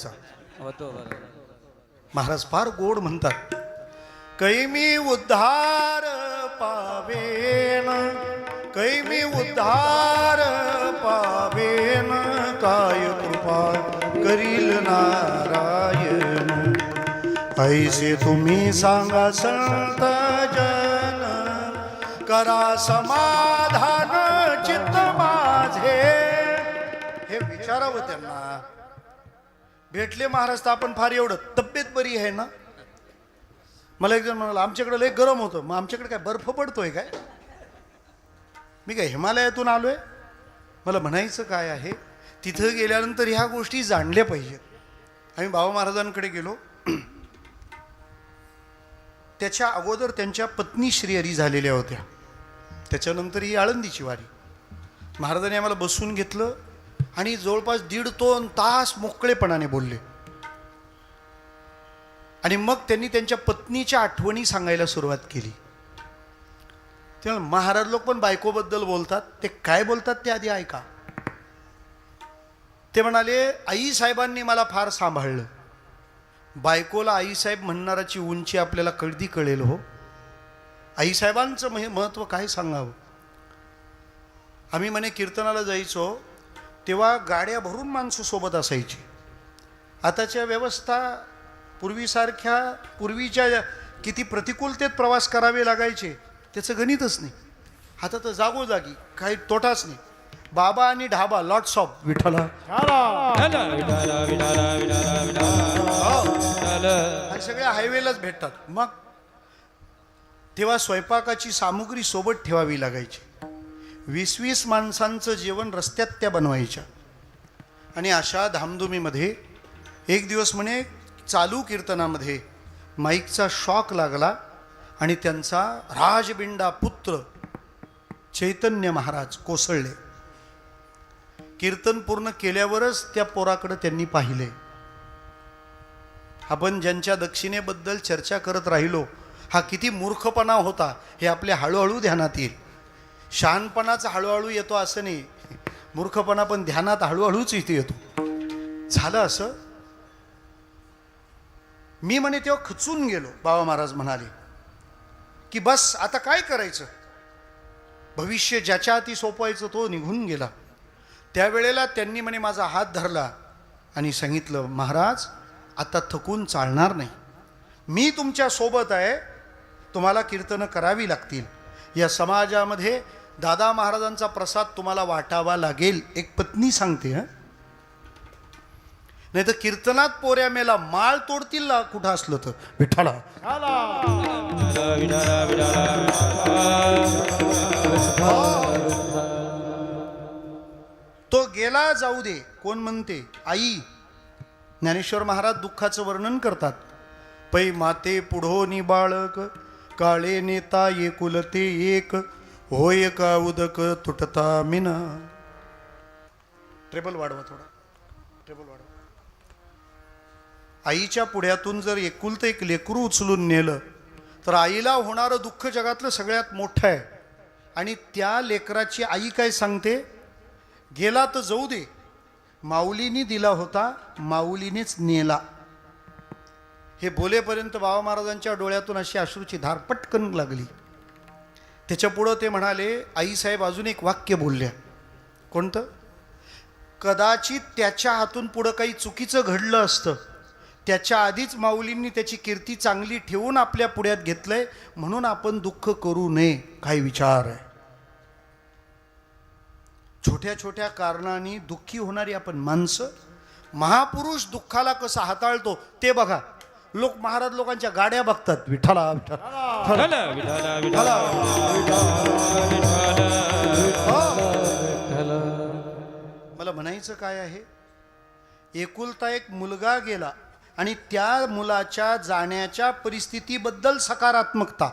म्हणायचा. होतो बरोबर. महाराज फार गोड म्हणतात, कैमी उद्धार पावेन, कैमी उद्धार पावेन, काय कृपा करील नारायण. ऐसे तुम्ही सांगा संत जन, करा समाधान चित्त माझे. हे विचारावं त्यांना. भेटले महाराज तर आपण फार एवढं, तब्येत बरी आहे ना. मला एक जण म्हणाला आमच्याकडे लय गरम होतं. मग आमच्याकडे काय बर्फ पडतोय काय? मी काय हिमालयातून आलोय? मला म्हणायचं काय आहे, तिथं गेल्यानंतर ह्या गोष्टी जाणल्या पाहिजेत. आम्ही बाबा महाराजांकडे गेलो. त्याच्या अगोदर त्यांच्या पत्नी श्रीहरी झालेल्या होत्या. त्याच्यानंतर ही आळंदीची वारी. महाराजांनी आम्हाला बसून घेतलं आणि जवळपास 1.5-2 तास मोकळेपणाने बोलले. आणि मग त्यांनी त्यांच्या पत्नीच्या आठवणी सांगायला सुरुवात केली. तेव्हा महाराज लोक पण बायकोबद्दल बोलतात. ते काय बोलतात ते आधी ऐका. ते म्हणाले, आई साहेबांनी मला फार सांभाळलं. बायकोला आईसाहेब म्हणणाराची उंची आपल्याला कधी कळेल हो. आईसाहेबांचं महत्त्व काय सांगावं. आम्ही म्हणे कीर्तनाला जायचो तेव्हा गाड्या भरून माणसं सोबत असायची. आताच्या व्यवस्था पूर्वीच्या किती प्रतिकूलतेत प्रवास करावे लागायचे त्याचं गणितच नाही. आता तर जागोजागी काही तोटाच नाही. बाबा आणि ढाबा लॉट्स ऑफ विठ्ठला आणि सगळे हायवेलाच भेटतात. मग तेव्हा स्वयंपाकाची सामुग्री सोबत ठेवावी लागायची. 20-20 माणसांचं जेवण रस्त्यात त्या बनवायच्या. आणि अशा धामधुमीमध्ये एक दिवस म्हणे चालू कीर्तनामध्ये माईकचा शॉक लागला आणि त्यांचा राजबिंडा पुत्र चैतन्य महाराज कोसळले. कीर्तन पूर्ण केल्यावरच त्या पोराकडे त्यांनी पाहिले. आपण ज्यांच्या दक्षिणेबद्दल चर्चा करत राहिलो हा किती मूर्खपणा होता हे आपल्या हळूहळू ध्यानात येईल. शहाणपणाचा हळूहळू येतो असं नाही, मूर्खपणा पण ध्यानात हळूहळूच इथे येतो. झालं असं. मी म्हणे तेव्हा खचून गेलो. बाबा महाराज म्हणाले की बस आता काय करायचं, भविष्य ज्याच्या हाती सोपवायचं तो निघून गेला. त्यावेळेला त्यांनी म्हणे माझा हात धरला आणि सांगितलं, महाराज आता थकून चालणार नाही, मी तुमच्या सोबत आहे, तुम्हाला कीर्तनं करावी लागतील. या समाजामध्ये दादा महाराजांचा प्रसाद तुम्हाला वाटावा लागेल. एक पत्नी सांगते हं, नाही तर कीर्तनात पोऱ्या मेला माळ तोडतील ना कुठं असलं तर. विठ्ठला तो गेला जाऊ दे. कोण म्हणते? आई. ज्ञानेश्वर महाराज दुःखाचं वर्णन करतात. पै माते पुढोनी बाळक, काळे नेता एकुलते एक, होय का उदक तुटता मिना. ट्रेबल वाढवा थोडा, ट्रेबल वाढवा. आईच्या पुढ्यातून जर एकुलतं एक लेकरू उचलून नेलं तर आईला होणारं दुःख जगातलं सगळ्यात मोठं आहे. आणि त्या लेकराची आई काय सांगते? गेला तर जाऊ दे, माऊलीनी दिला होता, माऊलीनेच नेला. हे बोलेपर्यंत बाबा महाराजांच्या डोळ्यातून अशी अश्रूची धार पटकन लागली. त्याच्या पुढं ते म्हणाले, आईसाहेब अजून एक वाक्य बोलल्या. कोणतं? कदाचित त्याच्या हातून पुढं काही चुकीचं घडलं असतं, त्याच्या आधीच माऊलींनी त्याची कीर्ती चांगली ठेवून आपल्या पुढ्यात घेतलंय, म्हणून आपण दुःख करू नये. काय विचार आहे. छोट्या छोट्या कारणांनी दुःखी होणारी आपण माणसं. महापुरुष दुःखाला कसं हाताळतो ते बघा. लोक महाराज लोकांच्या गाड्या बघतात. विठ्ठला मला म्हणायचं काय आहे, एकुलता एक मुलगा गेला आणि त्या मुलाच्या जाण्याच्या परिस्थितीबद्दल सकारात्मकता.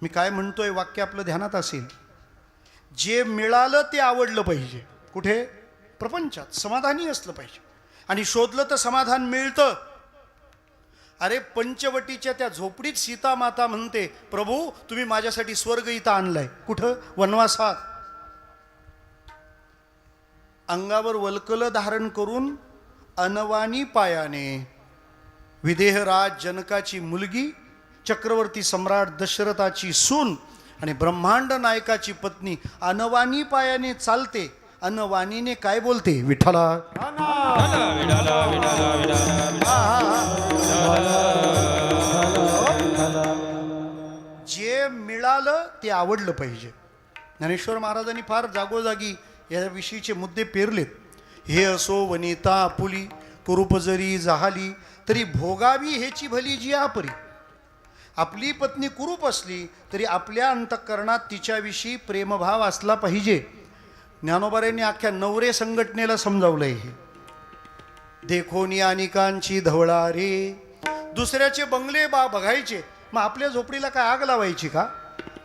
मी काय म्हणतोय वाक्य आपलं ध्यानात असेल. जे मिळालं ते आवडलं पाहिजे. कुठे? प्रपंचात समाधानी असलं पाहिजे. आणि शोधलं तर समाधान मिळतं. अरे पंचवटीच्या त्या झोपडीत सीता माता म्हणते, प्रभू तुम्ही माझ्यासाठी स्वर्ग इथं आणलाय. कुठं? वनवासात. अंगावर वल्कलं धारण करून अनवाणी पायाने विदेहराज जनकाची मुलगी, चक्रवर्ती सम्राट दशरथाची सून आणि ब्रह्मांड नायकाची पत्नी अनवाणी पायाने चालते. अनवाणीने काय बोलते? विठ्ठला. जे मिळालं ते आवडलं पाहिजे. ज्ञानेश्वर महाराजांनी फार जागोजागी याविषयीचे मुद्दे पेरलेत. हे असो वनिता आपुली, कुरूप जरी जाहाली तरी भोगावी हेची भली जी आपरी. आपली पत्नी कुरूप असली तरी आपल्या अंतःकरणात तिच्याविषयी प्रेमभाव असला पाहिजे. ज्ञानोबारांनी अख्ख्या नवरे संघटनेला समजावलंय हे. देखोनी अनिकांची धवळा रे, दुसऱ्याचे बंगले बघायचे, मग आपल्या झोपडीला काय आग लावायची का?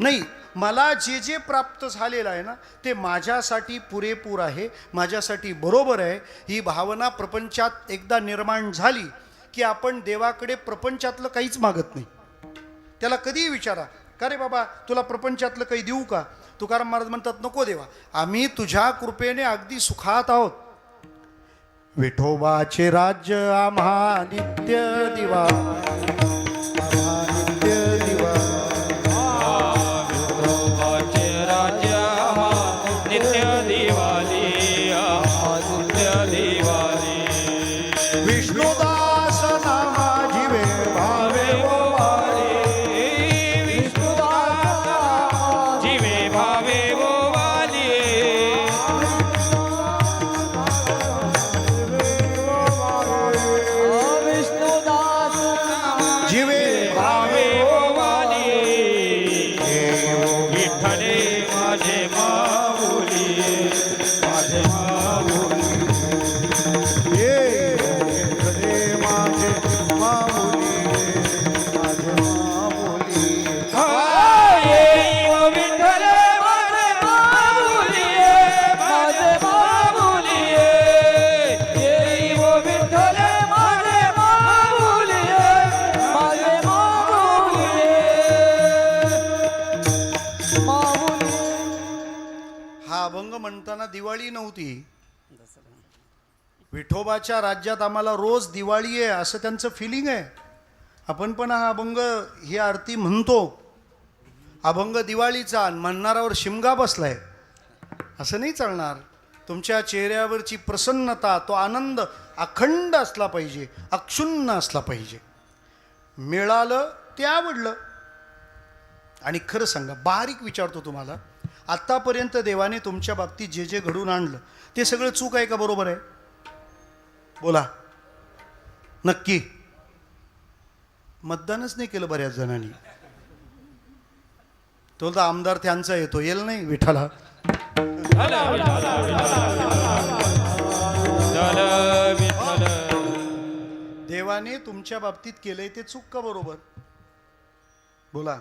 नाही, मला जे जे प्राप्त झालेलं आहे ना ते माझ्यासाठी पुरेपूर आहे, माझ्यासाठी बरोबर आहे. ही भावना प्रपंचात एकदा निर्माण झाली की आपण देवाकडे प्रपंचातलं काहीच मागत नाही. त्याला कधीही विचारा, का रे बाबा तुला प्रपंचातलं काही देऊ का? तुकाराम महाराज म्हणतात, नको देवा, आम्ही तुझ्या कृपेने अगदी सुखात आहोत. विठोबाचे राज्य आम्हा नित्य दिवा, आम्हा नित्य दिवा. विठोबाचे राज्य नित्य दिवाली, नित्य दिवाली. विष्णुदास नामा जीवे भावे ओवाळे, जीवे भावे ओवाली. विष्णुदास जीवे भावे ओवाली. विठ्ठले माझे माऊली, माझे माऊली. ये विठ्ठले माझे माऊली, माझे माऊली. येई ओ विठ्ठले माझे माऊली, माझे माऊली. येई ओ विठ्ठले माझे माऊली, माझे माऊली, माऊली. हा अभंग म्हणताना दिवाळी नव्हती. विठोबाच्या राज्यात आम्हाला रोज दिवाळी आहे असं त्यांचं फिलिंग आहे. आपण पण हा अभंग ही आरती म्हणतो, अभंग दिवाळीचा, आणि म्हणणारावर शिमगा बसलाय असं नाही चालणार. तुमच्या चेहऱ्यावरची प्रसन्नता, तो आनंद अखंड असला पाहिजे, अक्षुण्ण असला पाहिजे. मिळालं ते आवडलं. आणि खरं सांगा, बारीक विचारतो तुम्हाला, आत्तापर्यंत देवाने तुमच्या बाबतीत जे जे घडून आणलं ते सगळं चूक आहे का बरोबर आहे? बोला नक्की. मतदानच नाही केलं बऱ्याच जणांनी. तो तर आमदार त्यांचा येतो, येईल नाही विठ्ठला. देवाने तुमच्या बाबतीत केलंय ते चूक का बरोबर? बोला.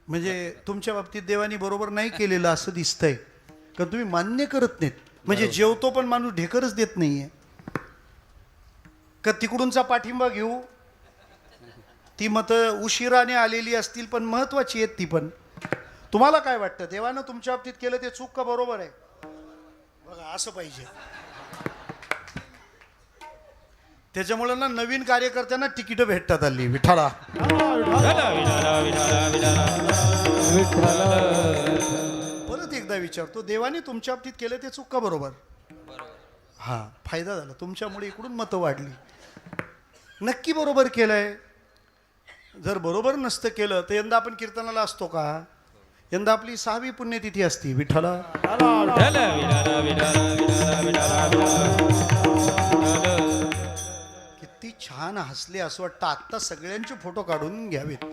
म्हणजे तुमच्या बाबतीत देवानी बरोबर नाही केलेलं असं दिसतंय का? तुम्ही मान्य करत नाहीत. म्हणजे जेवतो पण माणूस ढेकरच देत नाहीये का? तिकडूनचा पाठिंबा घेऊ, ती मतं उशिराने आलेली असतील पण महत्वाची आहेत ती पण. तुम्हाला काय वाटतं, देवानं तुमच्या बाबतीत केलं ते चूक का बरोबर आहे? बघा, असं पाहिजे. त्याच्यामुळे ना नवीन कार्यकर्त्यांना तिकीट भेटतात हल्ली. विठ्ठला. परत एकदा विचारतो, देवाने तुमच्या बाबतीत केलं ते चूक का बरोबर? हा, फायदा झाला, तुमच्यामुळे इकडून मतं वाढली. नक्की बरोबर केलंय. जर बरोबर नसतं केलं तर यंदा आपण कीर्तनाला असतो का? यंदा आपली 6वी पुण्यतिथी असती. विठ्ठला. किती छान हसले असं वाटतं. आत्ता सगळ्यांचे फोटो काढून घ्यावेत.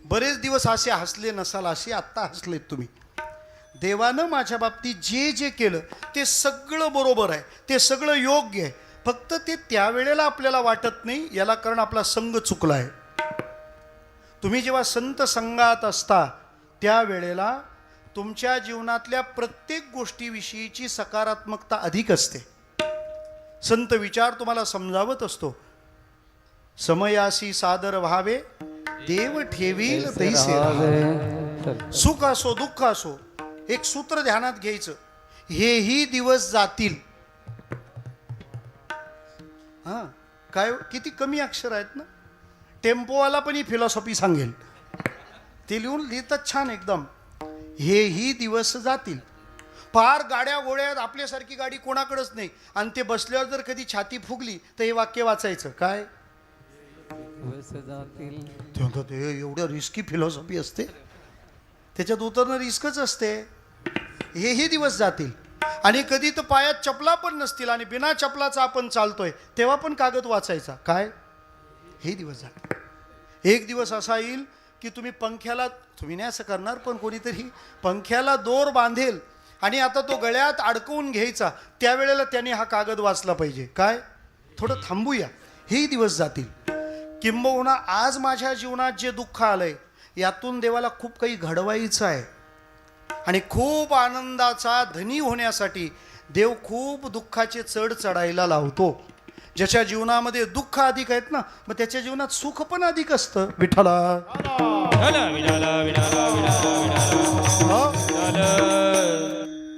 बरेच दिवस असे हसले नसाल असे आत्ता हसलेत तुम्ही. देवानं माझ्या बाबतीत जे जे केलं ते सगळं बरोबर आहे, ते सगळं योग्य आहे. फक्त ते त्यावेळेला आपल्याला वाटत नाही, याला कारण आपला संघ चुकला आहे. तुम्ही जेव्हा संत संघात असता त्यावेळेला तुमच्या जीवनातल्या प्रत्येक गोष्टीविषयीची सकारात्मकता अधिक असते. संत विचार तुम्हाला समजावत असतो. समयासी सादर व्हावे, देव ठेवील तैसे राहावे. सुख असो दुःख असो, एक सूत्र ध्यानात घ्यायचं. हेही दिवस जातील. हां, काय किती कमी अक्षर आहेत ना. टेम्पोवाला पण ही फिलॉसॉफी सांगेल, ते लिहितात छान एकदम. हेही दिवस जातील. फार गाड्या गोळ्यात आपल्यासारखी गाडी कोणाकडेच नाही, आणि ते बसल्यावर जर कधी छाती फुगली तर हे वाक्य वाचायचं काय. दिवस जातील. ते म्हणतात ते एवढं रिस्की फिलॉसॉफी असते, त्याच्यात उतरणं रिस्कच असते. हेही दिवस जातील. आणि कधी तर पायात चपला पण नसतील आणि बिना चपलाचा आपण चालतोय, तेव्हा पण कागद वाचायचा काय. हे दिवस जातील. एक दिवस असा येईल की तुम्ही पंख्याला, तुम्ही नाही असं करणार पण कोणीतरी पंख्याला दोर बांधेल आणि आता तो गळ्यात अडकवून घ्यायचा, त्यावेळेला त्याने हा कागद वाचला पाहिजे काय. थोडं थांबूया, हेही दिवस जातील. किंबहुना आज माझ्या जीवनात जे दुःख आलंय, यातून देवाला खूप काही घडवायचं आहे आणि खूप आनंदाचा धनी होण्यासाठी देव खूप दुःखाचे चढ चढायला लावतो. ज्याच्या जीवनामध्ये दुःख अधिक आहेत ना, मग त्याच्या जीवनात सुख पण अधिक असतं. विठ्ठला विठाला विठाला विठाला विठाला विठाला.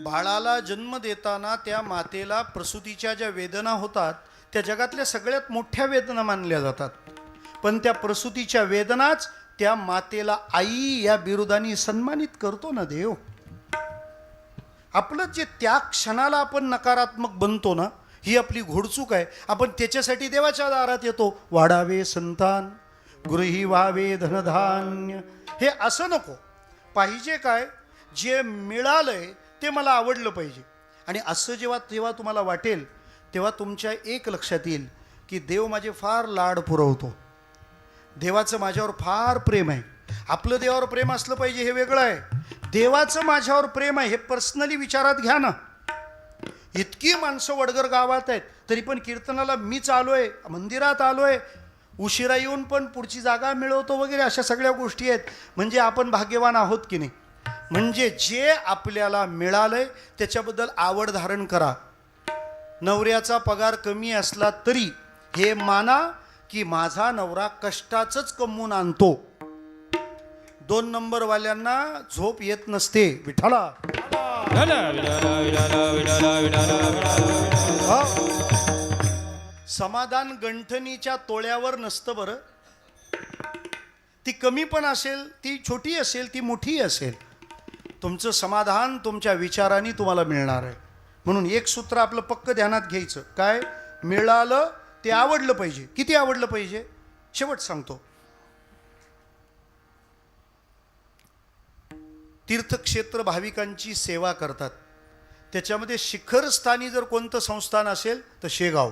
बाळाला जन्म देताना त्या मातेला प्रसूतीच्या ज्या वेदना होतात, त्या जगातल्या सगळ्यात मोठ्या वेदना मानल्या जातात. पण त्या प्रसूतीच्या वेदनाच त्या मातेला आई या बिरुदाने सन्मानित करतो ना देव. आपलं जे त्या क्षणाला आपण नकारात्मक बनतो ना, ही आपली घोडचूक आहे. आपण त्याच्यासाठी देवाच्या दारात येतो. वाढावे संतान, गृही व्हावे धनधान्य. हे असं नको पाहिजे. काय जे मिळालंय ते मला आवडलं पाहिजे. आणि असं जेव्हा तुम्हाला वाटेल, तेव्हा तुमच्या एक लक्षात येईल की देव माझे फार लाड पुरवतो. देवाचं माझ्यावर फार प्रेम आहे. आपलं देवावर प्रेम असलं पाहिजे हे वेगळं आहे. देवाचं माझ्यावर प्रेम आहे हे पर्सनली विचारात घ्या ना. इतकी माणसं वडगर गावात आहेत, तरी पण कीर्तनाला मीच आलोय, मंदिरात आलोय, उशिरा येऊन पण पुढची जागा मिळवतो वगैरे, अशा सगळ्या गोष्टी आहेत. म्हणजे आपण भाग्यवान आहोत की नाही. म्हणजे जे आपल्याला मिळालंय त्याच्याबद्दल आवड धारण करा. नवऱ्याचा पगार कमी असला तरी हे माना की माझा नवरा कष्टाचंच कमवून आणतो. 2 नंबरवाल्यांना झोप येत नसते. विठ्ठला विठाला विठाला विठाला विठाला विठाला. समाधान गंठणीच्या तोळ्यावर नसतं बरं. ती कमी पण असेल, ती छोटी असेल, ती मोठी असेल, तुमचं समाधान तुमच्या विचारांनी तुम्हाला मिळणार आहे. म्हणून एक सूत्र आपलं पक्क ध्यानात घ्यायचं. काय मिळालं ते आवडलं पाहिजे. किती आवडलं पाहिजे? शेवट सांगतो. तीर्थक्षेत्र भाविकांची सेवा करतात, त्याच्यामध्ये शिखरस्थानी जर कोणतं संस्थान असेल तर शेगाव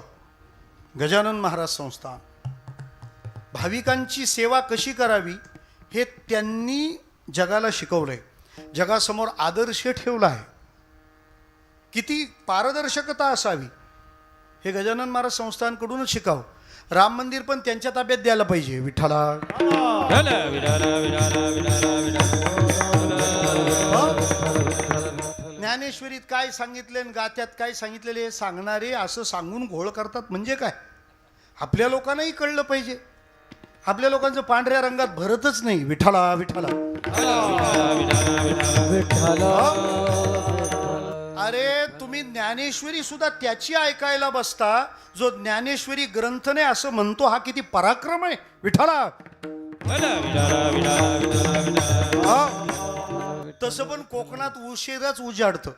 गजानन महाराज संस्थान. भाविकांची सेवा कशी करावी हे त्यांनी जगाला शिकवलंय, जगासमोर आदर्श ठेवला आहे. किती पारदर्शकता असावी हे गजानन महाराज संस्थानकडूनच शिकावं. राम मंदिर पण त्यांच्या ताब्यात द्यायला पाहिजे. विठ्ठला विठाला विठाला विठाला विठाला विठाला. ज्ञानेश्वरीत काय सांगितले आणि गात्यात काय सांगितलेले हे सांगणारे असं सांगून घोळ करतात. म्हणजे काय, आपल्या लोकांनाही कळलं पाहिजे. आपल्या लोकांचं पांढऱ्या रंगात भरतच नाही. विठ्ठला विठ्ठला अरे तुम्ही ज्ञानेश्वरी सुद्धा त्याची ऐकायला बसता जो ज्ञानेश्वरी ग्रंथ नाही असं म्हणतो. हा किती पराक्रम आहे. विठ्ठला तसं पण कोकणात उशिराच उजाडतं.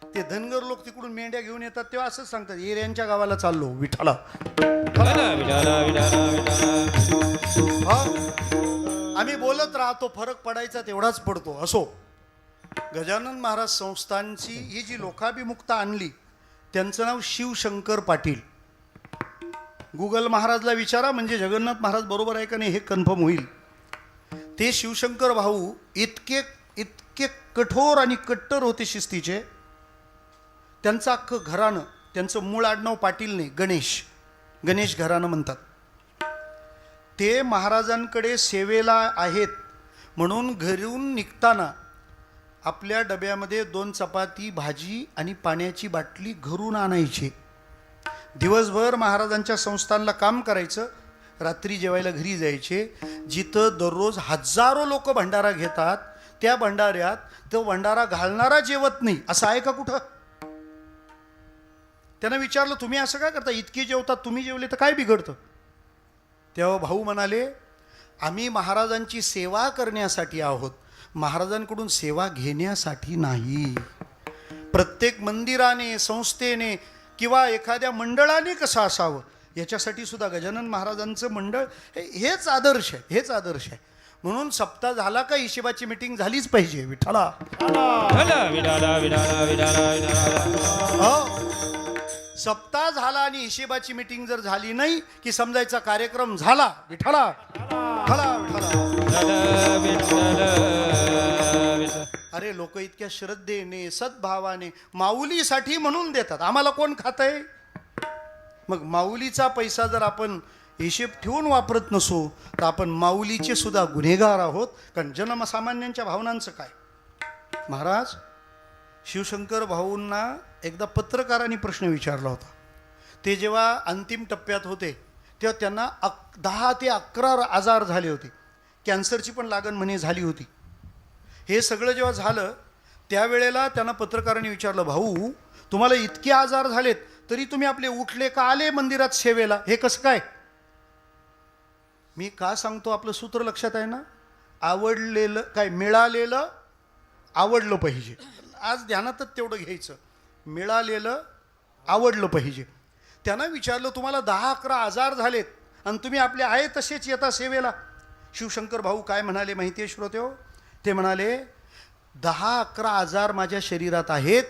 ते धनगर लोक तिकडून मेंढ्या घेऊन येतात तेव्हा असंच सांगतात, एऱ्यांच्या गावाला चाललो. विठ्ठला आम्ही बोलत राहतो, फरक पडायचा तेवढाच पडतो. असो, गजानन महाराज संस्थानची ही जी लोकाभिमुखता आणली, त्यांचं नाव शिवशंकर पाटील. गुगल महाराजला विचारा, म्हणजे जगन्नाथ महाराज बरोबर आहे का नाही हे कन्फर्म होईल. ते शिवशंकर भाऊ इतके कठोर आणि कट्टर होते शिस्तीचे. त्यांचं अख्खं घराणं, त्यांचं मूळ आडनाव पाटील नाही, गणेश घराणं म्हणतात. ते महाराजांकडे सेवेला आहेत म्हणून घरून निघताना आपल्या डब्यामध्ये 2 चपाती, भाजी आणि पाण्याची बाटली घरून आणायची. दिवसभर महाराजांच्या संस्थानला काम करायचं, रात्री जेवायला घरी जायचे. जिथं दररोज हजारो लोक भंडारा घेतात, त्या भंडाऱ्यात तो भंडारा घालणारा जेवत नाही असं आहे का कुठं? त्यांना विचारलं तुम्ही असं काय करता, इतकी जेवतात, तुम्ही जेवले तर काय बिघडतं? तेव्हा भाऊ म्हणाले आम्ही महाराजांची सेवा करण्यासाठी आहोत, महाराजांकडून सेवा घेण्यासाठी नाही. प्रत्येक मंदिराने, संस्थेने किंवा एखाद्या मंडळाने कसं असावं याच्यासाठी सुद्धा गजानन महाराजांचं मंडळ हेच आदर्श आहे, हेच आदर्श आहे. म्हणून सप्ताह झाला का हिशेबाची मीटिंग झालीच पाहिजे. विठ्ठला विठाला विठाला विठाला विठाला. हो, सप्ताह झाला आणि हिशेबाची मीटिंग जर झाली नाही की समजायचा कार्यक्रम झाला. विठ्ठला विठ्ठला विठ्ठला. विठ्ठल अरे लोक इतक्या श्रद्धेने सद्भावाने माऊलीसाठी म्हणून देतात. आम्हाला कोण खातंय? मग माऊलीचा पैसा जर आपण हिशेब ठेवून वापरत नसू तर आपण माऊलीचे सुद्धा गुन्हेगार आहोत. कारण जनसामान्यांच्या भावनांचं काय? महाराज शिवशंकर भाऊंना एकदा पत्रकारांनी प्रश्न विचारला होता. ते जेव्हा अंतिम टप्प्यात होते तेव्हा त्यांना 10 ते 11 आजार झाले होते. कॅन्सरची पण लागण म्हणे झाली होती. हे सगळं जेव्हा झालं त्यावेळेला त्यांना पत्रकारांनी विचारलं, भाऊ तुम्हाला इतके आजार झालेत तरी तुम्ही आपले उठले का आले मंदिरात सेवेला, हे कसं काय? मी का सांगतो आपलं सूत्र लक्षात आहे ना? आवडलेलं काय, मिळालेलं आवडलं पाहिजे. आज ध्यानातच तेवढं घ्यायचं, मिळालेलं आवडलं पाहिजे. त्यांना विचारलं तुम्हाला 10-11 आजार झालेत आणि तुम्ही आपले आहे तसेच येता सेवेला. शिवशंकर भाऊ काय म्हणाले माहिती आहे श्रोतेहो? ते म्हणाले 10-11 आजार माझ्या शरीरात आहेत,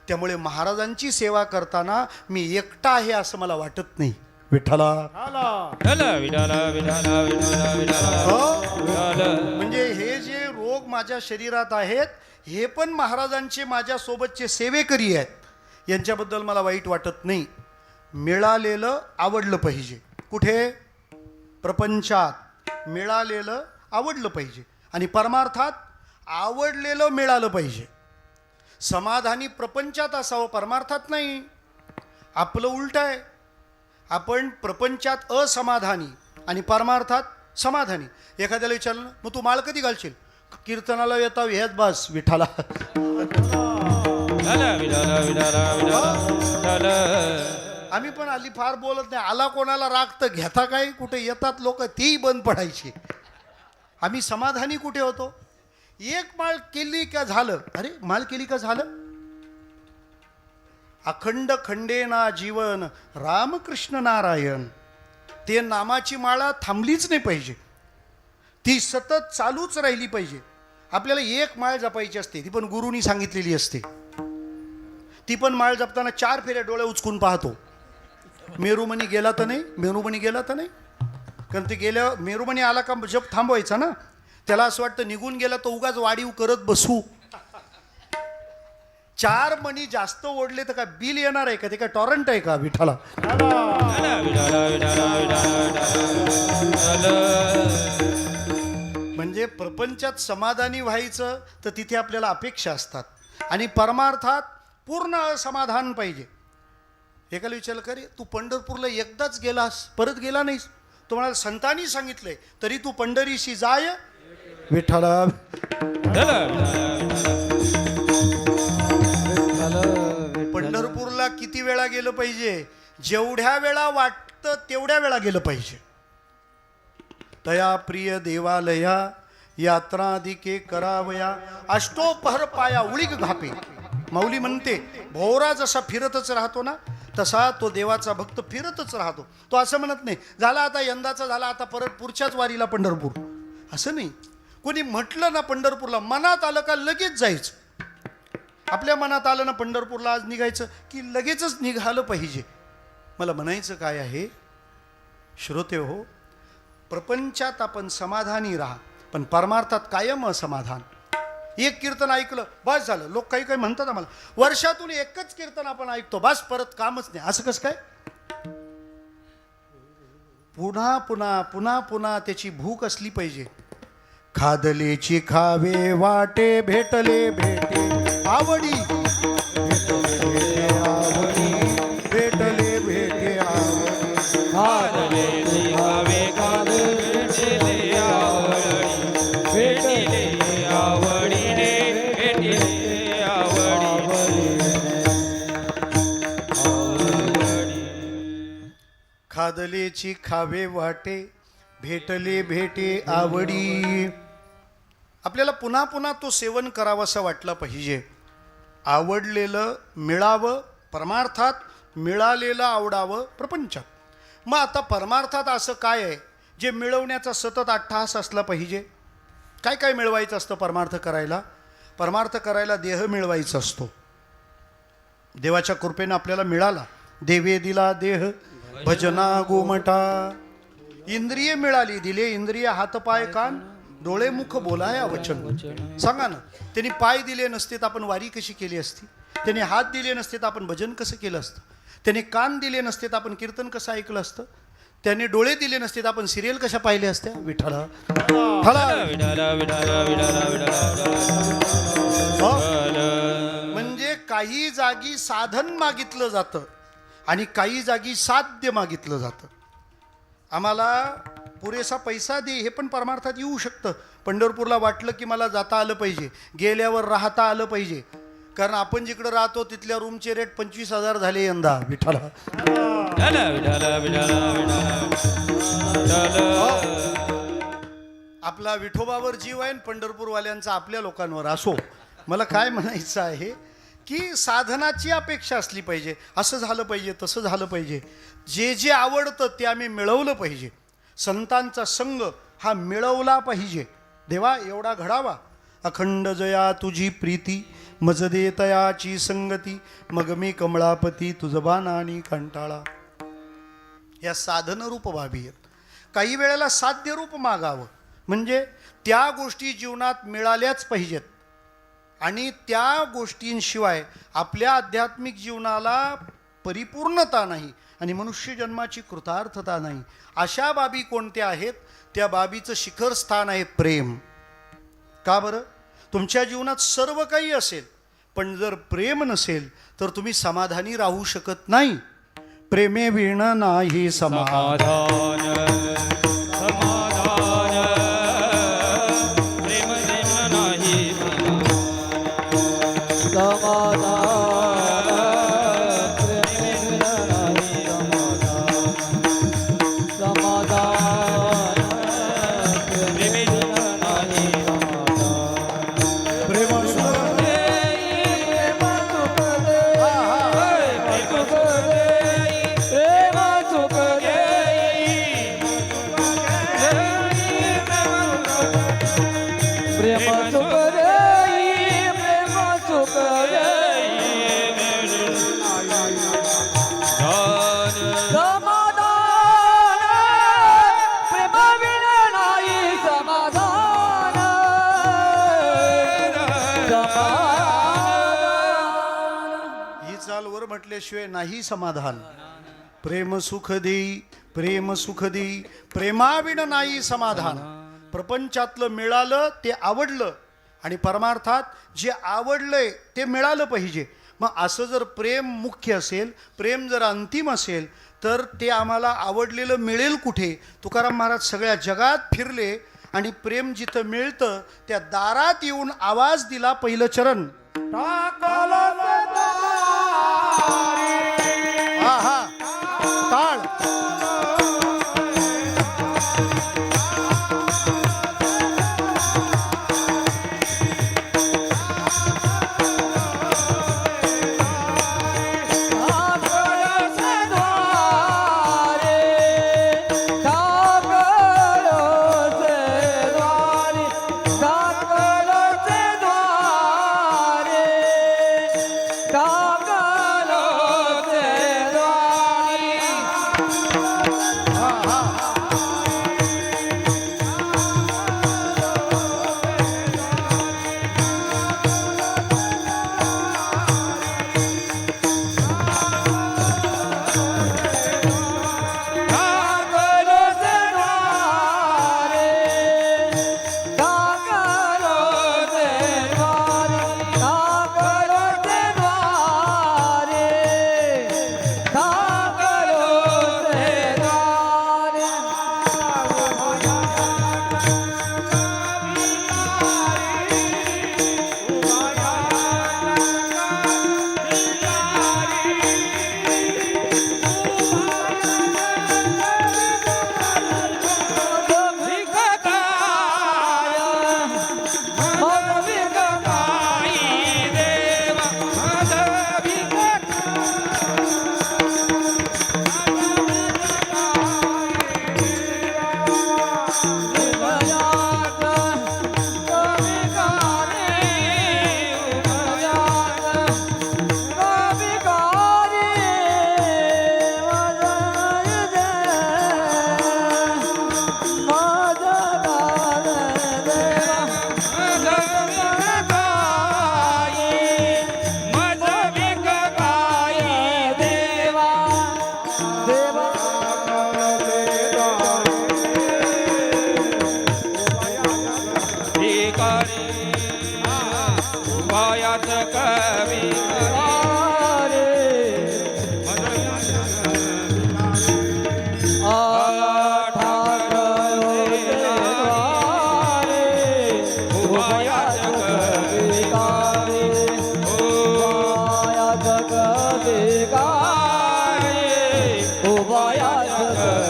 त्यामुळे महाराजांची सेवा करताना मी एकटा आहे असं मला वाटत नाही. विठ्ठला विठाला विठाला विठाला विठाला विठाला. म्हणजे हे जे रोग माझ्या शरीरात आहेत हे पण महाराजांचे माझ्यासोबतचे सेवेकरी आहेत, यांच्याबद्दल मला वाईट वाटत नाही. मिळालेलं आवडलं पाहिजे. कुठे? प्रपंचात मिळालेलं आवडलं पाहिजे आणि परमार्थात आवडलेलं मिळालं पाहिजे. समाधानी प्रपंचात असावं, परमार्थात नाही. आपलं उलट आहे. आपण प्रपंचात असमाधानी आणि परमार्थात समाधानी. एखाद्याला विचारलं मग तू माळ कधी घालशील? कीर्तनाला येता ह्याच बस. विठाला विठाला विठाला विठाला विठाला. आम्ही पण आली फार बोलत नाही. आला कोणाला राग तर घेता काय? कुठे येतात लोक तीही बंद पडायची. आम्ही समाधानी कुठे होतो? एक माळ केली का झालं. अरे माळ केली का झालं. अखंड खंडेना जीवन रामकृष्ण नारायण. ते नामाची माळा थांबलीच नाही पाहिजे, ती सतत चालूच राहिली पाहिजे. आपल्याला एक माळ जपायची असते, ती पण गुरुनी सांगितलेली असते. ती पण माळ जपताना 4 फेऱ्या डोळे उचकून पाहतो. मेरुमणी गेला तर नाही, मेरुमणी गेला तर नाही. कारण ते गेल्या मेरुमणी आला का जप थांबवायचा ना. त्याला असं वाटतं निघून गेला तर उगाच वाढीव करत बसू. 4 मणी जास्त ओढले तर काय बिल येणार आहे का? ते काय टॉरंट आहे का? विठाला म्हणजे प्रपंचात समाधानी व्हायचं तर तिथे आपल्याला अपेक्षा असतात आणि परमार्थात पूर्ण समाधान पाहिजे. एकाला विचारलं का रे तू पंढरपूरला एकदाच गेलास परत गेला नाहीस? तुम्हाला संतांनी सांगितलंय तरी तू पंढरीशी जाय. विठ्ठला पंढरपूरला किती वेळा गेलं पाहिजे? जेवढ्या वेळा वाटतं तेवढ्या वेळा गेलं पाहिजे. तया प्रिय देवालया यात्रादिके करावया अष्टोपहर पाया उळीक घापे. माऊली म्हणते भोवरा जसा फिरतच राहतो ना तसा तो देवाचा भक्त फिरतच राहतो. तो असं म्हणत नाही झाला आता यंदाचा झाला आता परत पुढच्याच वारीला पंढरपूर, असं नाही. कोणी म्हटलं ना पंढरपूरला, मनात आलं का लगेच जायचं. आपल्या मनात आलं ना पंढरपूरला आज निघायचं की लगेचच निघालं पाहिजे. मला म्हणायचं काय आहे श्रोते हो, प्रपंचात आपण समाधानी राहा पण परमार्थात कायम असमाधान. एक कीर्तन ऐकलं बस झालं. लोक काही काही म्हणतात आम्हाला वर्षातून एकच कीर्तन आपण ऐकतो बस परत कामच नाही. असं कसं काय? पुन्हा पुन्हा पुन्हा पुन्हा त्याची भूक असली पाहिजे. खादलेची खावे वाटे भेटले भेटे आवडी भेटले आवडी भेटले भेटे आवडी खादले खावे खावे भेटले आवडी भेटले आवडी रे भेटले आवडी. खादलेची खावे वाटे, भेटले भेटे आवडी. आपल्याला पुन्हा पुन्हा तो सेवन करावासा वाटला पाहिजे. आवडलेलं मिळावं परमार्थात, मिळालेलं आवडावं प्रपंचात. मग आता परमार्थात असं काय आहे जे मिळवण्याचा सतत अट्टहास असला पाहिजे? काय काय मिळवायचं असतं परमार्थ करायला? परमार्थ करायला देह मिळवायचा असतो. देवाच्या कृपेनं आपल्याला मिळाला. देवे दिला देह भजना गोमटा. इंद्रिय मिळाली, दिले इंद्रिय हातपाय कान डोळे मुख बोलाया वचन. सांगा ना, त्यांनी पाय दिले नसते तर आपण वारी कशी केली असती? त्यांनी हात दिले नसते तर आपण भजन कसं केलं असतं? त्याने कान दिले नसते तर आपण कीर्तन कसं ऐकलं असतं? त्याने डोळे दिले नसते तर आपण सिरियल कशा पाहिल्या असत्या? विठ्ठला म्हणजे काही जागी साधन मागितलं जातं आणि काही जागी साध्य मागितलं जातं. आम्हाला पुरेसा पैसा दे हे पण परमार्थात येऊ शकतं. पंढरपूरला वाटलं की मला जाता आलं पाहिजे, गेल्यावर राहता आलं पाहिजे, कारण आपण जिकडं राहतो तिथल्या रूमचे रेट 25,000 झाले यंदा. विठ्ठला आपला विठोबावर जीव आहे, पंढरपूरवाल्यांचा आपल्या लोकांवर. असो, मला काय म्हणायचं आहे की साधनाची अपेक्षा असली पाहिजे. असं झालं पाहिजे, तसं झालं पाहिजे. जे जे आवडतं ते आम्ही मिळवलं पाहिजे. संतांचा संग हा मिळवला पाहिजे. देवा एवढा घडावा. अखंड जया तुझी प्रीती, मज दे तयाची संगती, मग मी कमळापती तुझबाना आणि कंटाळा. या साधनरूप बाबी आहेत. काही वेळेला साध्यरूप मागावं, म्हणजे त्या गोष्टी जीवनात मिळाल्याच पाहिजेत आणि त्या गोष्टींशिवाय आपल्या आध्यात्मिक जीवनाला परिपूर्णता नाही आणि मनुष्य जन्माची कृतार्थता नाही. अशा बाबी कोणत्या आहेत? त्या बाबीचं शिखर स्थान आहे प्रेम. का बरं? तुमच्या जीवनात सर्व काही असेल, पण जर प्रेम नसेल तर तुम्ही समाधानी राहू शकत नाही. प्रेमे विण नाही समाधान. म्हटल्याशिवाय नाही समाधान. प्रेम सुख देई, प्रेम सुख देई, प्रेमाविण नाही समाधान. प्रपंचातलं मिळालं ते आवडलं आणि परमार्थात जे आवडलंय ते मिळालं पाहिजे. मग असं जर प्रेम मुख्य असेल, प्रेम जर अंतिम असेल, तर ते आम्हाला आवडलेलं मिळेल कुठे? तुकाराम महाराज सगळ्या जगात फिरले आणि प्रेम जिथं मिळतं त्या दारात येऊन आवाज दिला. पहिलं चरण टाळ.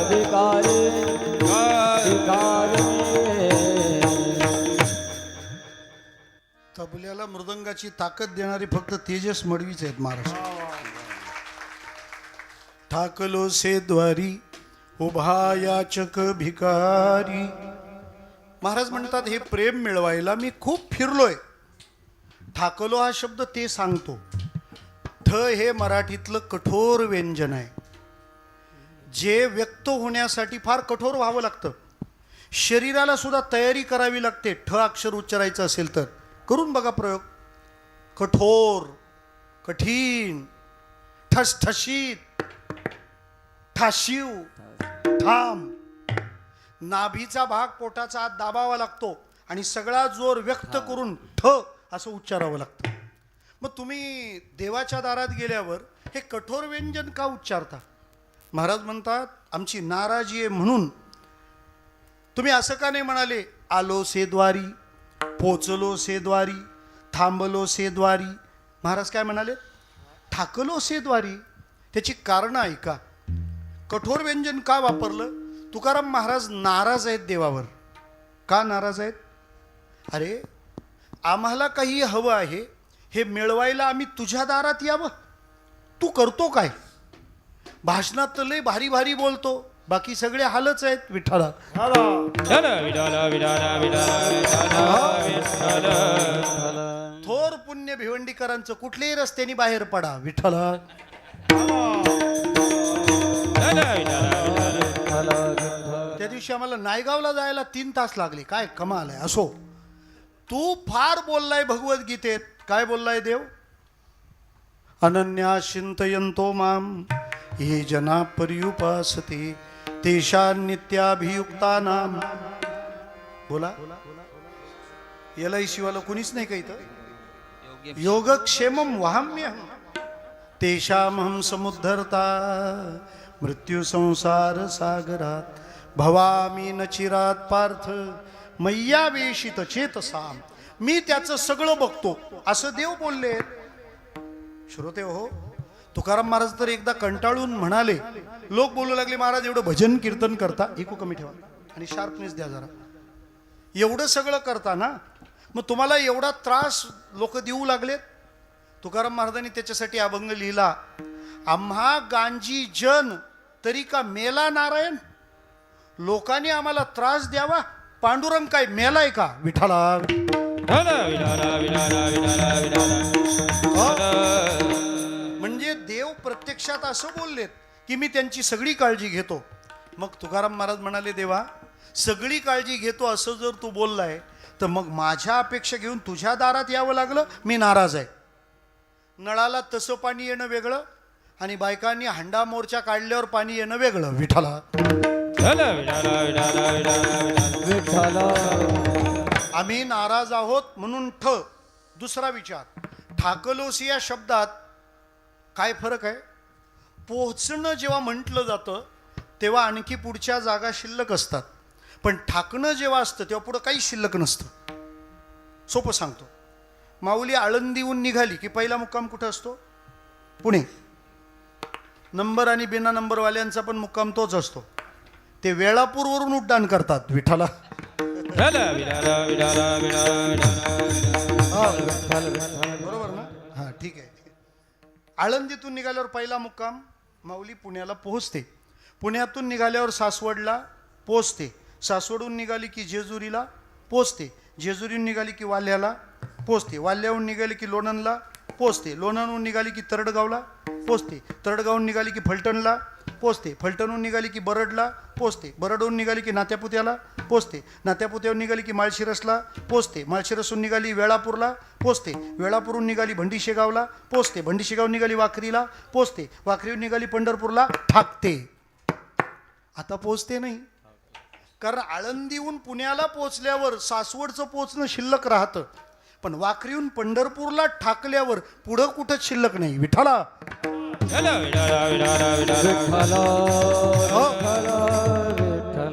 भिकारी भिकारी तबल्याला मृदंगाची ताकद देणारी फक्त तेजस मडवीच आहेत महाराष्ट्र. ठाकलो से द्वारी उभा याचक भिकारी. महाराज म्हणतात हे प्रेम मिळवायला मी खूप फिरलोय. ठाकलो हा शब्द ते सांगतो. ठ हे मराठीतलं कठोर व्यंजन आहे जे व्यक्त होण्यासाठी फार कठोर व्हावं लागतं. शरीराला सुद्धा तयारी करावी लागते. ठ अक्षर उच्चारायचं असेल तर करून बघा प्रयोग. कठोर, कठीण, ठसठशीत, ठाशीव, ठाम. नाभीचा भाग पोटाचा आत दाबावा लागतो आणि सगळा जोर व्यक्त करून ठ असं उच्चारावं लागतं. मग तुम्ही देवाच्या दारात गेल्यावर हे कठोर व्यंजन का उच्चारता? महाराज म्हणतात आमची नाराजी आहे म्हणून. तुम्ही असं का नाही म्हणाले आलो से द्वारी, पोचलो से द्वारी, थांबलो से द्वारी? महाराज काय म्हणाले? ठाकलो से द्वारी. त्याची कारणं ऐका. कठोर व्यंजन का वापरलं? तुकाराम महाराज नाराज आहेत देवावर. का नाराज आहेत? अरे आम्हाला काही हवं आहे हे मिळवायला आम्ही तुझ्या दारात यावं. तू करतो काय? भाषणात तर लय भारी भारी बोलतो, बाकी सगळे हालच आहेत. विठ्ठला थोर पुण्य भिवंडीकरांचं कुठल्याही रस्त्याने बाहेर पडा. विठ्ठला त्या दिवशी आम्हाला नायगावला जायला 3 तास लागले. काय कमाल आहे. असो, तू फार बोललाय भगवद्गीतेत. काय बोललाय देव? अनन्या चिंतयन्तो माम ये जना पर्युपासते तेषा नित्याभियुक्तानाम. बोला. LIC वाला कुणीच नाही का इथं? योगक्षेमम वहाम्यहम तेषामहम समुद्धरता मृत्यू संसार सागरात भवामी न चिरात पार्थ मय्यावेशित चेतसाम. मी त्याचं सगळं बघतो असं देव बोलले. श्रोते हो, तुकाराम महाराज तर एकदा कंटाळून म्हणाले. लोक बोलू लागले महाराज एवढं भजन कीर्तन करता, इको कमी ठेवा आणि शार्पनेस द्या जरा. एवढं सगळं करता ना, मग तुम्हाला एवढा त्रास लोक देऊ लागलेत. तुकाराम महाराजांनी त्याच्यासाठी अभंग लिहिला. आम्हा गांजी जन तरी का मेला नारायण. लोकांनी आम्हाला त्रास द्यावा. पांडुरंग काय मेलाय का? विठ्ठला म्हणजे देव प्रत्यक्षात असं बोललेत की मी त्यांची सगळी काळजी घेतो. मग तुकाराम महाराज म्हणाले देवा सगळी काळजी घेतो असं जर तू बोललाय तर मग माझ्या अपेक्षा घेऊन तुझ्या दारात यावं लागलं. मी नाराज आहे. नळाला तसं पाणी येणं वेगळं आणि बायकांनी हंडा मोर्चा काढल्यावर पाणी येणं वेगळं. विठ्ठला आम्ही नाराज आहोत म्हणून ठ. दुसरा विचार, ठाकलोसी या शब्दात काय फरक आहे? पोहोचणं जेव्हा म्हटलं जातं तेव्हा आणखी पुढच्या जागा शिल्लक असतात, पण ठाकणं जेव्हा असतं तेव्हा पुढं काही शिल्लक नसतं. सोपं सांगतो. माऊली आळंदीहून निघाली की पहिला मुक्काम कुठं असतो? पुणे. नंबर आणि बिना नंबरवाल्यांचा पण मुक्काम तोच असतो. ते वेळापूरवरून उड्डाण करतात. विठ्ठला बरोबर ना? हां ठीक आहे. आळंदीतून निघाल्यावर पहिला मुक्काम माऊली पुण्याला पोहोचते. पुण्यातून निघाल्यावर सासवडला पोहोचते. सासवडून निघाली की जेजुरीला पोहोचते. जेजुरीहून निघाली की वाल्याला पोहोचते. वाल्याहून निघाली की लोणंदला पोहोचते. लोणंदहून निघाली की तरडगावला पोहोचते. तरडगावहून निघाली की फलटणला पोहोचते. फलटणहून निघाली की बरडला पोहोचते. बरडहून निघाली की नात्यापुत्याला पोहोचते. नात्यापुत्याहून निघाली की माळशिरसला पोहोचते. माळशिरसहून निघाली वेळापूरला पोहोचते. वेळापूरहून निघाली भंडीशेगावला पोहोचते. भंडीशेगाव निघाली वाखरीला पोहोचते. वाखरीहून निघाली पंढरपूरला ठाकते. आता पोहोचते नाही, कारण आळंदीहून पुण्याला पोहोचल्यावर सासवडचं पोहोचणं शिल्लक राहतं, पण वाखरीहून पंढरपूरला ठाकल्यावर पुढं कुठंच शिल्लक नाही. विठ्ठला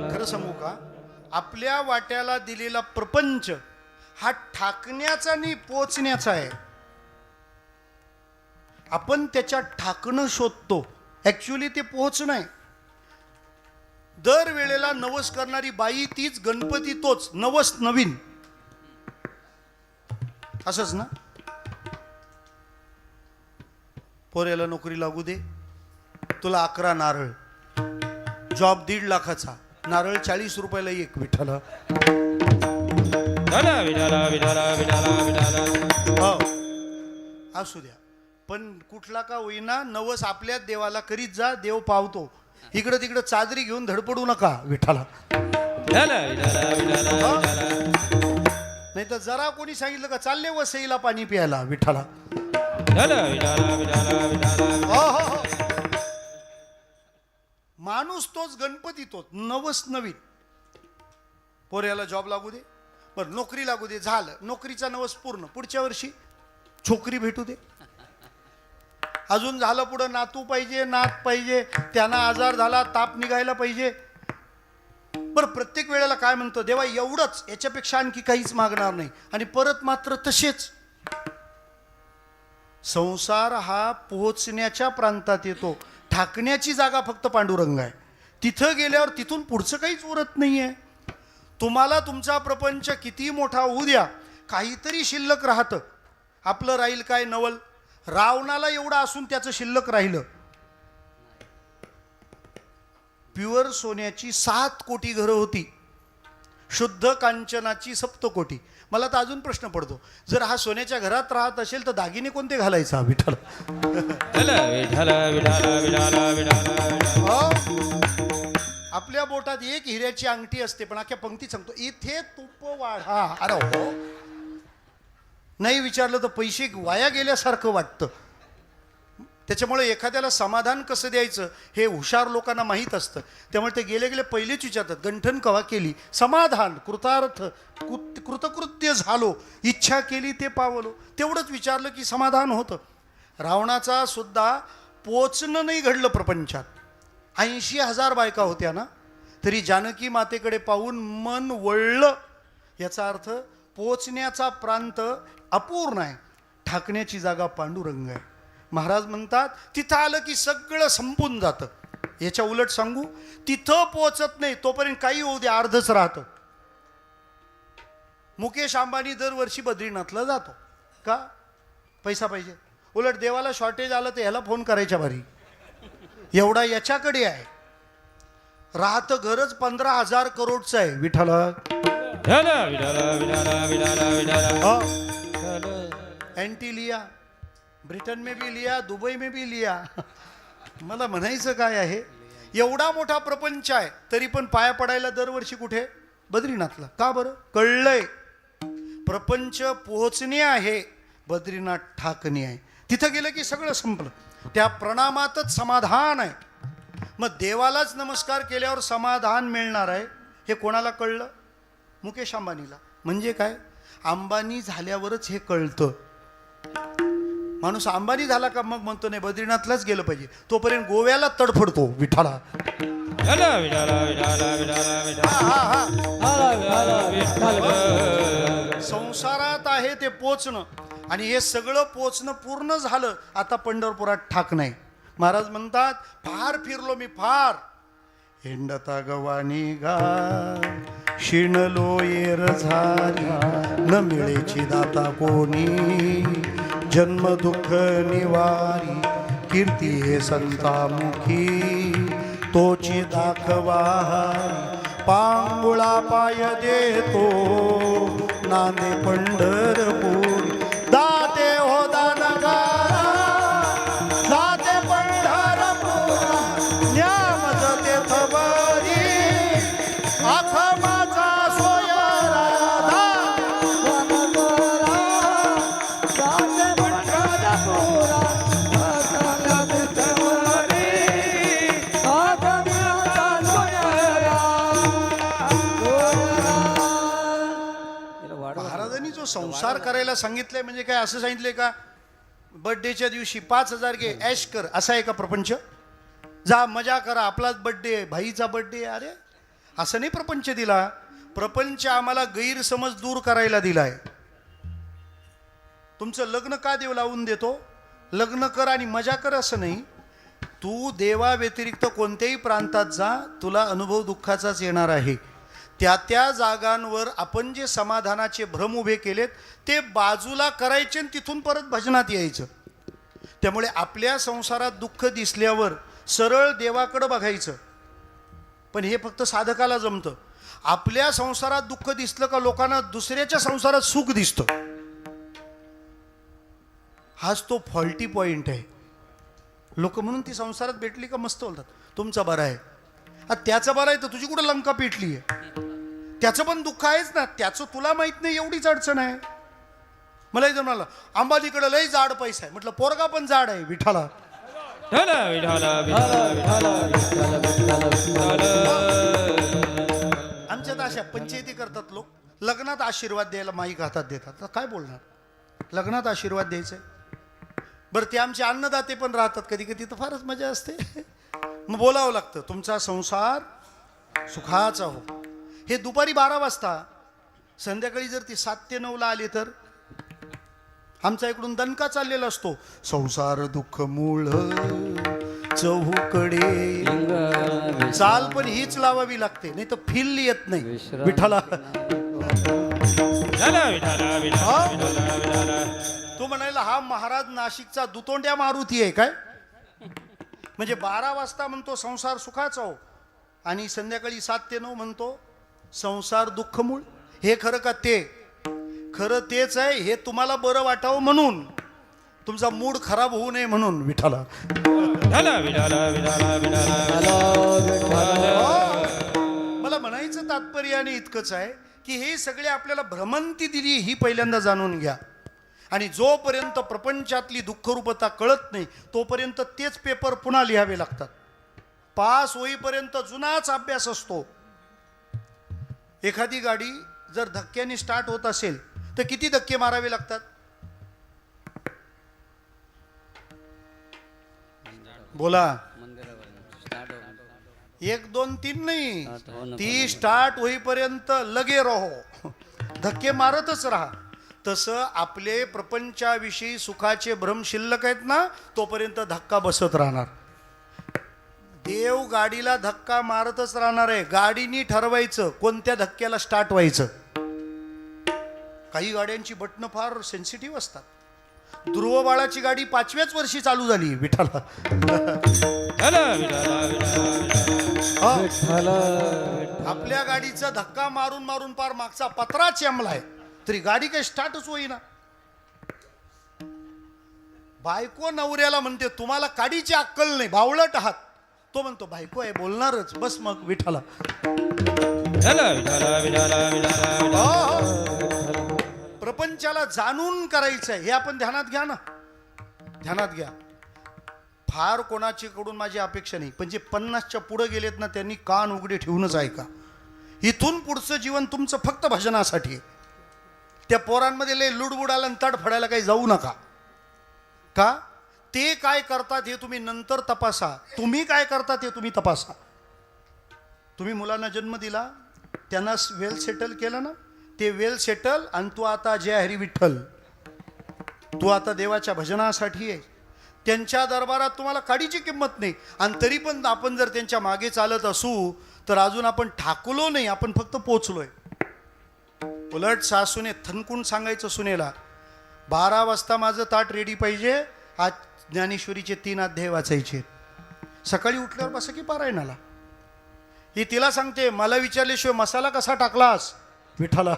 खरं सांगू का, आपल्या वाट्याला दिलेला प्रपंच हा ठाकण्याचा नाही पोचण्याचा आहे. आपण त्याच्या ठाकणं शोधतो, ऍक्च्युली ते पोहोचणं आहे. दर वेळेला नवस करणारी बाई तीच, गणपती तोच, नवस नवीन. असंच ना. पोऱ्याला नोकरी लागू दे, तुला 11 नारळ, जॉब 1.5 लाखाचा, नारळ 40 रुपयाला एक. विठ्ठला विठाला विठाला विठाला विठाला विठाला. हो असू द्या, पण कुठला का होईना नवस आपल्याच देवाला करीत जा, देव पावतो. इकडं तिकडं चादरी घेऊन धडपडू नका. विठ्ठला विठाला विठाला विठाला विठाला. नाही तर जरा कोणी सांगितलं का चालले वसईला पाणी प्यायला. विठ्ठला विठाला विठाला विठाला विठाला. हो हो हो. माणूस तोच, गणपती तोच, नवस नवीन. पोऱ्याला जॉब लागू दे, बरं नोकरी लागू दे, झालं, नोकरीचा नवस पूर्ण. पुढच्या वर्षी छोकरी भेटू दे. अजून झालं पुढं नातू पाहिजे, नात पाहिजे, त्यांना आजार झाला, ताप निघायला पाहिजे. बरं प्रत्येक वेळेला काय म्हणतो देवा, एवढंच, याच्यापेक्षा आणखी काहीच मागणार नाही. आणि परत मात्र तसेच. संसार हा पोहोचण्याच्या प्रांतात येतो, ठाकण्याची जागा फक्त पांडुरंग आहे. तिथं गेल्यावर तिथून पुढचं काहीच उरत नाहीये. तुम्हाला तुमचा प्रपंच किती मोठा होऊ द्या, काहीतरी शिल्लक राहतं. आपलं राहील काय नवल. रावणाला एवढं असून त्याचं शिल्लक राहिलं. प्युअर सोन्याची 7 कोटी घरं होती, शुद्ध कांचनाची 7 कोटी. मला तर अजून प्रश्न पडतो, जर हा सोन्याच्या घरात राहत असेल तर दागिने कोणते घालायचा. विठ्ठल विठाला विठाला विठाला विठाला विठाला. आपल्या बोटात एक हिऱ्याची अंगठी असते, पण अख्ख्या पंक्ती सांगतो, इथे तुप वाढा. अरे हो, नाही विचारलं तर पैसे वाया गेल्यासारखं वाटतं. त्याच्यामुळे एखाद्याला समाधान कसं द्यायचं हे हुशार लोकांना माहीत असतं. त्यामुळे ते गेले गेले पहिलेच विचारतात, गंठन कवा केली, समाधान, कृतार्थ, कृतकृत्य झालो, इच्छा केली ते पावलो. तेवढंच विचारलं की समाधान होतं. रावणाचा सुद्धा पोचणं नाही घडलं प्रपंचात. 80,000 बायका होत्या ना, तरी जानकी मातेकडे पाहून मन वळलं. याचा अर्थ पोचण्याचा प्रांत अपूर्ण आहे, ठाकण्याची जागा पांडुरंग आहे. महाराज म्हणतात तिथं आलं की सगळं संपून जातं. याच्या उलट सांगू, तिथं पोचत नाही तोपर्यंत काही होऊ दे, अर्धच राहतं. मुकेश अंबानी दरवर्षी बद्रीनाथला जातो का, पैसा पाहिजे. उलट देवाला शॉर्टेज आलं तर ह्याला फोन करायच्या भारी, एवढा याच्याकडे आहे. राहतं घरच 15,000 करोडचं आहे. विठ्ठला विठाला विठाला विठाला विठाला विठाला. एंटी लिया, ब्रिटन में भी लिया, दुबई में भी लिया. मला म्हणायचं काय आहे, एवढा मोठा प्रपंच आहे तरी पण पाया पडायला दरवर्षी कुठे, बद्रीनाथला. का बरं, कळलंय प्रपंच पोहोचणे आहे, बद्रीनाथ ठाकणे आहे. तिथं गेलं की सगळं संपलं. त्या प्रणामातच समाधान आहे. मग देवालाच नमस्कार केल्यावर समाधान मिळणार आहे हे कोणाला कळलं, मुकेश अंबानीला. म्हणजे काय, अंबानी झाल्यावरच हे कळतं. माणूस अंबानी झाला का मग म्हणतो नाही बद्रीनाथलाच गेलं पाहिजे, तोपर्यंत गोव्याला तडफडतो. विठाला विठाला विठाला विठाला विठाला विठाला. संसारात आहे ते पोचणं, आणि हे सगळं पोचणं पूर्ण झालं, आता पंढरपुरात ठाक नाही. महाराज म्हणतात फार फिरलो मी फार, हिंडता गवानी गा शिणलो येर झाली, न मिळेची दाता कोणी, जन्म दुःख निवारी, कीर्ती हे संतामुखी, तोची दाखवा पांगुळा पाय देतो, नांदे पंढरपूर, दाते हो दानगारा, जाते पंढरपूर, न्यामज तेथवरी, आथमाचा सोयरा, महाराजांनी जो संसार करायला सांगितलंय म्हणजे काय, असं सांगितलंय का बर्थडेच्या दिवशी 5,000 घे, ऐश कर, असा आहे का प्रपंच. जा मजा करा, आपलाच बर्थडे, भाईचा बर्थडे. अरे असं नाही प्रपंच दिला. प्रपंच आम्हाला गैरसमज दूर करायला दिलाय. तुमचं लग्न का देव लावून देतो, लग्न कर आणि मजा कर असं नाही. तू देवा व्यतिरिक्त कोणत्याही प्रांतात जा, तुला अनुभव दुःखाचाच येणार आहे. त्या त्या जागांवर आपण जे समाधानाचे भ्रम उभे केलेत ते बाजूला करायचे आणि तिथून परत भजनात यायचं. त्यामुळे आपल्या संसारात दुःख दिसल्यावर सरळ देवाकडं बघायचं. पण हे फक्त साधकाला जमतं. आपल्या संसारात दुःख दिसलं का लोकांना दुसऱ्याच्या संसारात सुख दिसतं. हाच तो फॉल्टी पॉइंट आहे. लोक म्हणून ती संसारात भेटली का मस्त बोलतात, तुमचा बरा आहे. त्याचं बरं आहे तर तुझी कुठं लंका पेटली आहे? त्याचं पण दुःख आहेच ना, त्याचं तुला माहित नाही एवढीच अडचण आहे. मला इथं म्हणाला अंबालीकडे लय जाड पैसा आहे. म्हटलं पोरगा पण जाड आहे विठाला. आमच्यात अशा पंचायती करतात लोक. लग्नात आशीर्वाद द्यायला माईक हातात देतात. तर काय बोलणार, लग्नात आशीर्वाद द्यायचंय. बरं ते आमचे अन्नदाते पण राहतात कधी कधी, तर फारच मजा असते. मग बोलावं लागतं तुमचा संसार सुखाचा हो. हे दुपारी 12 वाजता. संध्याकाळी जर ती 7 ते 9 आली तर आमचा इकडून दणका चाललेला असतो. संसार दुःख मूळ चहूकडे. चाल पण हीच लावावी लागते, नाही तर फील येत नाही विठाला. तो म्हणायला हा महाराज नाशिकचा दुतोंड्या मारुती आहे काय? म्हणजे 12 वाजता म्हणतो संसार सुखाचा हो आणि संध्याकाळी 7 ते 9 म्हणतो संसार दुःख मूळ. हे खरं का ते? खरं तेच आहे. हे तुम्हाला बरं वाटावं म्हणून, तुमचा मूड खराब होऊ नये म्हणून विठाला. मला म्हणायचं तात्पर्याने इतकंच आहे की हे सगळे आपल्याला भ्रमंती दिली ही पहिल्यांदा जाणून घ्या. आणि जोपर्यंत प्रपंचातली दुःखरूपता कळत नाही तोपर्यंत तेच पेपर पुन्हा लिहावे लागतात. पास होईपर्यंत जुनाच अभ्यास असतो. एखादी गाडी जर धक्क्याने स्टार्ट होत असेल तर किती धक्के मारावे लागतात? बोला. 1 2 3 नाही, ती स्टार्ट होईपर्यंत लगे रहो, धक्के मारतच राहा. तसं आपले प्रपंचाविषयी सुखाचे भ्रम शिल्लक आहेत ना, तोपर्यंत धक्का बसत राहणार. देव गाडीला धक्का मारतच राहणार आहे. गाडीनी ठरवायचं कोणत्या धक्क्याला स्टार्ट व्हायचं. काही गाड्यांची बटणं फार सेन्सिटिव्ह असतात. ध्रुव बाळाची गाडी 5व्याच वर्षी चालू झाली विठाला. आपल्या गाडीचा धक्का मारून मारून पार मागचा पत्रा चेंबलाय तरी गाडी काही स्टार्टच होईना. बायको नवऱ्याला म्हणते तुम्हाला काडीची अक्कल नाही, बावळट आहात. तो म्हणतो बायको आहे बोलणारच, बस मग विठाला. प्रपंचाला जाणून करायचं आहे हे आपण ध्यानात घ्या ना, ध्यानात घ्या. फार कोणाची कडून माझी अपेक्षा नाही, पण जे 50च्या पुढे गेलेत ना त्यांनी कान उघडे ठेवूनच ऐका. इथून पुढचं जीवन तुमचं फक्त भजनासाठी आहे. त्या पोरांमध्ये लय लुडबुडाला आणि तड फडायला काही जाऊ नका. का? ते काय करतात हे तुम्ही नंतर तपासा. तुम्ही काय करतात हे तुम्ही तपासा. तुम्ही मुलांना जन्म दिला, त्यांना वेल सेटल केलं ना, ते वेल सेटल. आणि तू आता जय हरी विठ्ठल, तू आता देवाच्या भजनासाठी आहे. त्यांच्या दरबारात तुम्हाला काडीची किंमत नाही. आणि तरी पण आपण जर त्यांच्या मागे चालत असू तर अजून आपण ठाकलो नाही, आपण फक्त पोचलोय. उलट सासूने थनकून सांगायचं सुनेला 12 वाजता माझं ताट रेडी पाहिजे, आज ज्ञानेश्वरीचे 3 अध्याय वाचायचे. सकाळी उठल्यावर बसा की पारायणाला. ही तिला सांगते मला विचारल्याशिवाय मसाला कसा टाकलास विठाला.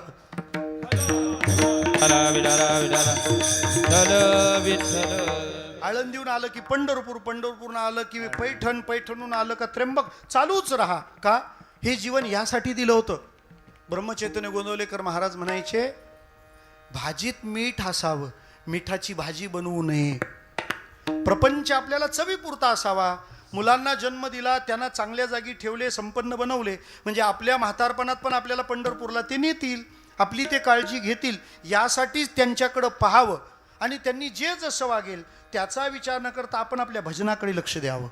आळंदीहून आलं की पंढरपूर, पंढरपूरनं आलं की पैठण, पैठणून आलं का त्र्यंबक, चालूच राहा. का? हे जीवन यासाठी दिलं होतं. ब्रह्मचैतन्य गोंदवलेकर महाराज म्हणायचे भाजीत मीठ असावं, मिठाची भाजी बनवू नये. प्रपंच आपल्याला चवीपुरता असावा. मुलांना जन्म दिला, त्यांना चांगल्या जागी ठेवले, संपन्न बनवले, म्हणजे आपल्या म्हातारपणात पण आपल्याला पंढरपूरला ते नेतील, आपली ते काळजी घेतील. यासाठीच त्यांच्याकडं पाहावं आणि त्यांनी जे जसं वागेल त्याचा विचार न करता आपण आपल्या भजनाकडे लक्ष द्यावं.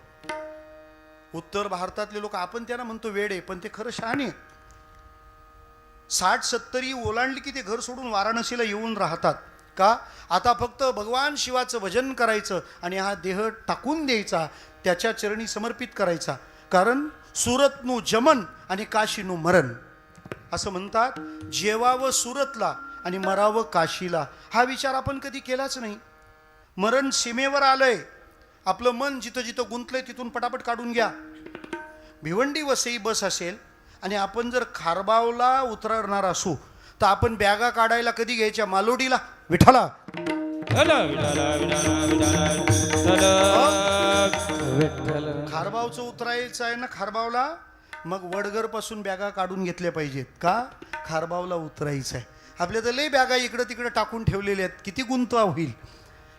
उत्तर भारतातले लोक आपण त्यांना म्हणतो वेडे, पण ते खरं शहाणे. 60-70 ओलांडली की ते घर सोडून वाराणसीला येऊन राहतात. का? आता फक्त भगवान शिवाचं भजन करायचं आणि हा देह टाकून द्यायचा. त्याच्या चरणी समर्पित करायचा. कारण सुरतनु जमन आणि काशीनु मरण असं म्हणतात. जेवावं सुरतला आणि मरावं काशीला, हा विचार आपण कधी केलाच नाही. मरण सीमेवर आलंय, आपलं मन जिथं जिथं गुंतलंय तिथून पटापट काढून घ्या. भिवंडी वसई बस असेल आणि आपण जर खारबावला उतरणार असू तर आपण बॅगा काढायला कधी घ्यायच्या? मालोडीला. विठाला खारबावचं उतरायचं आहे ना खारबावला, मग वडगर पासून बॅगा काढून घेतल्या पाहिजेत. का? खारबावला उतरायचं आहे. आपल्या तर लई बॅगा इकडं तिकडं टाकून ठेवलेल्या आहेत, किती गुंतवा होईल.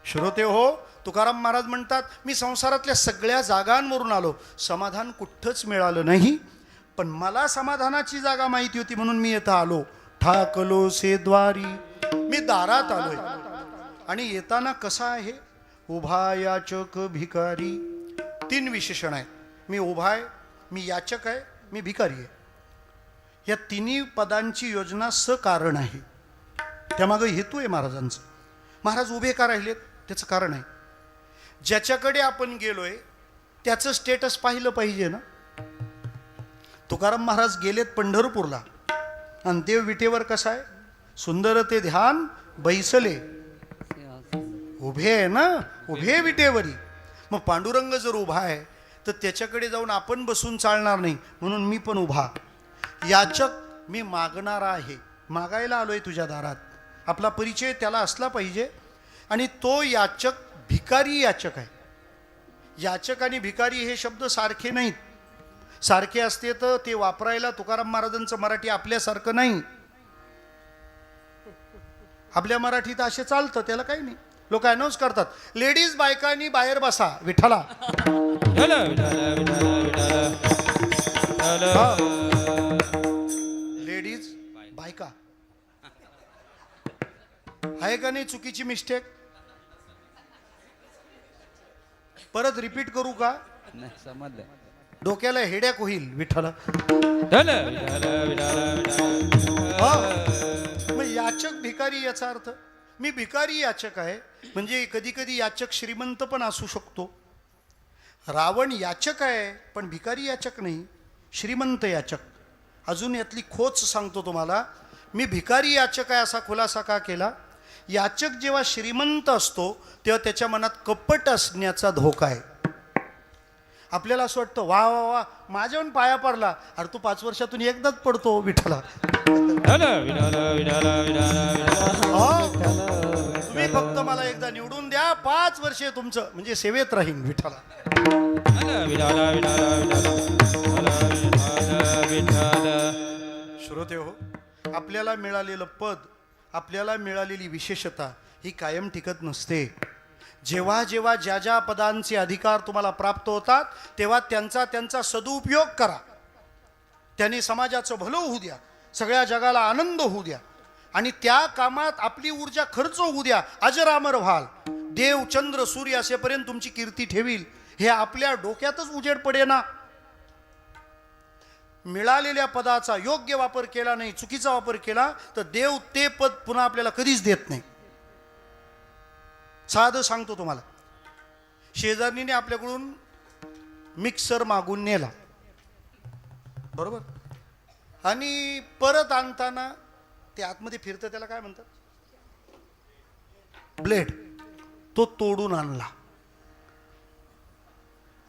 श्रोते हो, तुकाराम महाराज म्हणतात, मी संसारातल्या सगळ्या जागांवरून आलो, समाधान कुठंच मिळालं नाही, पण मला समाधानाची जागा माहिती होती म्हणून मी इथं आलो. ठाकलो से द्वारी, मी दारात आलोय. आणि येताना कसा आहे? उभा याचक भिकारी. 3 विशेषण आहेत. मी उभा आहे, मी याचक आहे, मी भिकारी आहे. या तिन्ही पदांची योजना सकारण आहे. त्यामागं हेतू आहे महाराजांचं. महाराज उभे का राहिलेत? त्याचं कारण आहे, ज्याच्याकडे आपण गेलोय त्याचं स्टेटस पाहिलं पाहिजे ना. तुकाराम महाराज गेलेत पंढरपूरला आणि देव विटेवर कसा आहे? सुंदर ते ध्यान बैसले. उभे आहे ना, उभे विटेवरी. मग पांडुरंग जर उभा आहे तर त्याच्याकडे जाऊन आपण बसून चालणार नाही, म्हणून मी पण उभा. याचक, मी मागणारा आहे, मागायला आलोय तुझ्या दारात. आपला परिचय त्याला असला पाहिजे. आणि तो याचक भिकारी याचक आहे. याचक आणि भिकारी हे शब्द सारखे नाहीत. सारखे असते तर ते वापरायला तुकाराम महाराजांचं मराठी आपल्यासारखं नाही. आपल्या मराठीत असे चालतं, त्याला काही नाही. लोक अनाऊन्स करतात, लेडीज बायकांनी बाहेर बसा. विठाला लेडीज बायका आहे का नाही? चुकीची मिस्टेक. परत रिपीट करू का? नाही समजलं. डोक्याला हेड्याक होईल. विठाला मग याचक भिकारी याचा अर्थ, मी भिकारी याचक आहे म्हणजे कधी कधी याचक श्रीमंत पण असू शकतो. रावण याचक आहे पण भिकारी याचक नाही, श्रीमंत याचक. अजून यातली खोच सांगतो तुम्हाला. मी भिकारी याचक आहे असा खुलासा का केला? याचक जेव्हा श्रीमंत असतो तेव्हा त्याच्या मनात कपट असण्याचा धोका आहे. आपल्याला असं वाटतं, वा वा वा माझ्याहून पाया पडला. अरे तू 5 वर्षातून एकदाच पडतो. विठ्ठला तुम्ही फक्त मला एकदा निवडून द्या, 5 वर्षे तुमचं म्हणजे सेवेत राहीन. विठ्ठला श्रोते हो, आपल्याला मिळालेलं पद, आपल्याला मिळालेली विशेषता ही कायम टिकत नसते. जेव्हा जेव्हा ज्या ज्या पदांचे अधिकार तुम्हाला प्राप्त होतात तेव्हा त्यांचा त्यांचा सदुपयोग करा. त्याने समाजाचं भलं होऊ द्या, सगळ्या जगाला आनंद होऊ द्या आणि त्या कामात आपली ऊर्जा खर्च होऊ द्या. अजरामर व्हाल. देव चंद्र सूर्य असेपर्यंत तुमची कीर्ती ठेवील. हे आपल्या डोक्यातच उजेड पडेना. मिळालेल्या पदाचा योग्य वापर केला नाही, चुकीचा वापर केला तर देव ते पद पुन्हा आपल्याला कधीच देत नाही. साधं सांगतो तुम्हाला. शेजारणीने आपल्याकडून मिक्सर मागून नेला, बरोबर, आणि परत आणताना ते आतमध्ये फिरतं, त्याला काय म्हणतात? ब्लेड. तो तोडून आणला.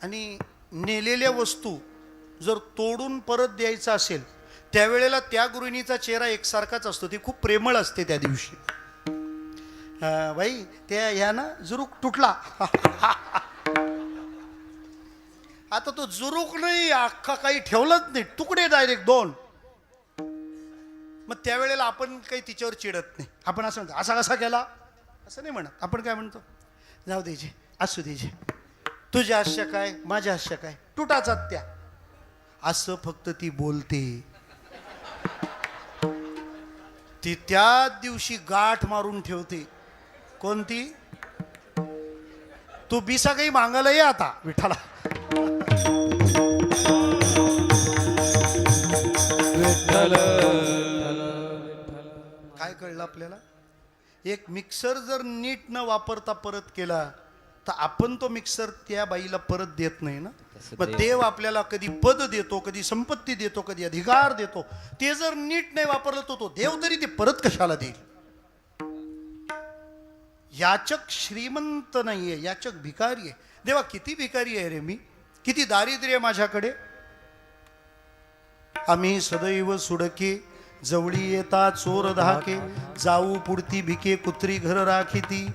आणि नेलेल्या वस्तू जर तोडून परत द्यायचा असेल त्यावेळेला त्या गृहिणीचा चेहरा एकसारखाच असतो. ती खूप प्रेमळ असते त्या दिवशी. बाई त्या ह्या ना जुरूक तुटला. आता तो जुरूक नाही, अख्खा काही ठेवलंच नाही, तुकडे डायरेक्ट 2. मग त्यावेळेला आपण काही तिच्यावर चिडत नाही. आपण असं म्हणतो, असा कसा केला असं नाही म्हणत. आपण काय म्हणतो, जाऊ द्यायचे, असू द्यायचे, तुझ्या हास्य काय माझ्या हास्य काय, तुटाचा त्या. असं फक्त ती बोलते. ती त्या दिवशी गाठ मारून ठेवते. कोणती? तू बिसा काही मागायला ये आता. विठाला काय कळलं आपल्याला? एक मिक्सर जर नीट न वापरता परत केला तर आपण तो मिक्सर त्या बाईला परत देत नाही ना. तसं मग देव- देव आपल्याला कधी पद देतो, कधी संपत्ती देतो, कधी अधिकार देतो. ते जर नीट नाही वापरलं तो देव तरी ते परत कशाला देईल. याचक श्रीमंत नाहीये, याचक भिकारी आहे. देवा किती भिकारी आहे रे मी, किती दारिद्र्य आहे माझ्याकडे. आम्ही सदैव सुडके जवळी येता चोर धाके, जाऊ पुढती भिके कुत्री घर राखीती.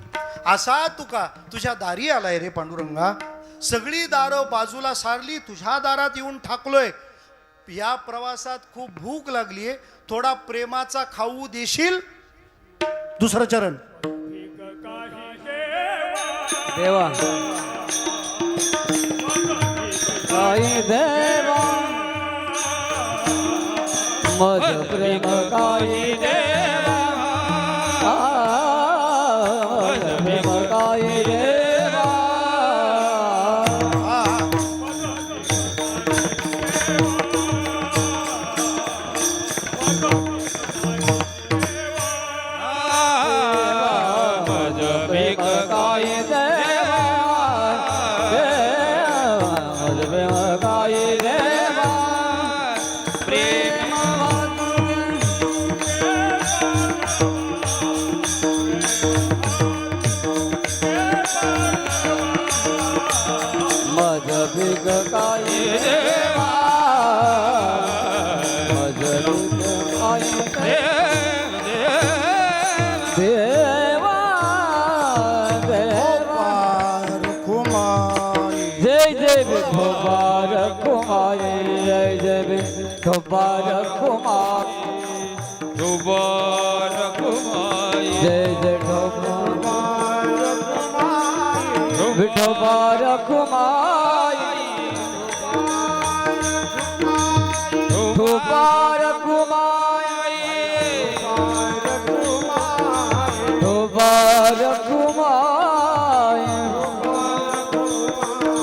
असा तुका तुझ्या दारी आलाय रे पांडुरंगा. सगळी दारं बाजूला सारली, तुझ्या दारात येऊन ठाकलोय. या प्रवासात खूप भूक लागलीये, थोडा प्रेमाचा खाऊ देशील. दुसरं चरण. देवा काही देवा मज प्रेम काही देवा मज प्रेम काही देवा मज प्रेम काही देवा मज प्रेम काही देवा प्रेम मज बिग काही देवा मज बिग काही देवा देवा कुमारी जय जय विठोबार कुमारी जय जय विठोबार कुमारी दुबार कुमाई जय जय विठोबार कुमारी विठोबार कुमारी विठोबार कुमारी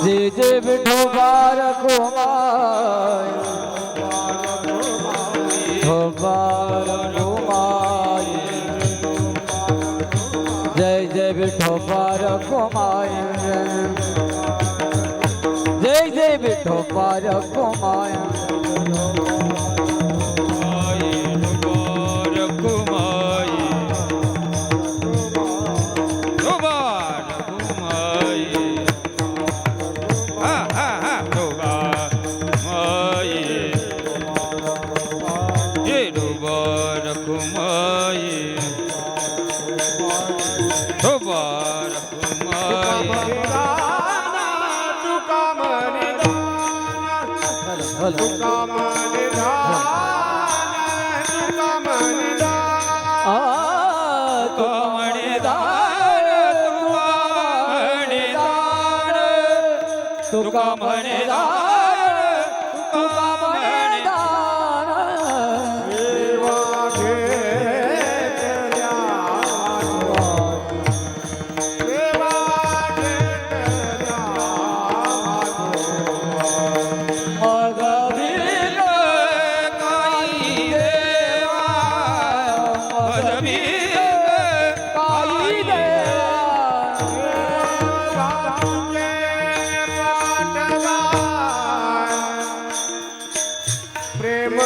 जय जय विठोबार कुमारी विठोबार कुमारी जय जय विठोबार कुमारी जय जय विठोबार कुमारी दुबार कुमाई दुबार कुमाई हा हा हा दुबार कुमाई ये दुबार कुमाई दुबार कुमाई तुका म्हणे दान तुका म्हणे दान मग भिग काही देवा मग भिग काही प्रेम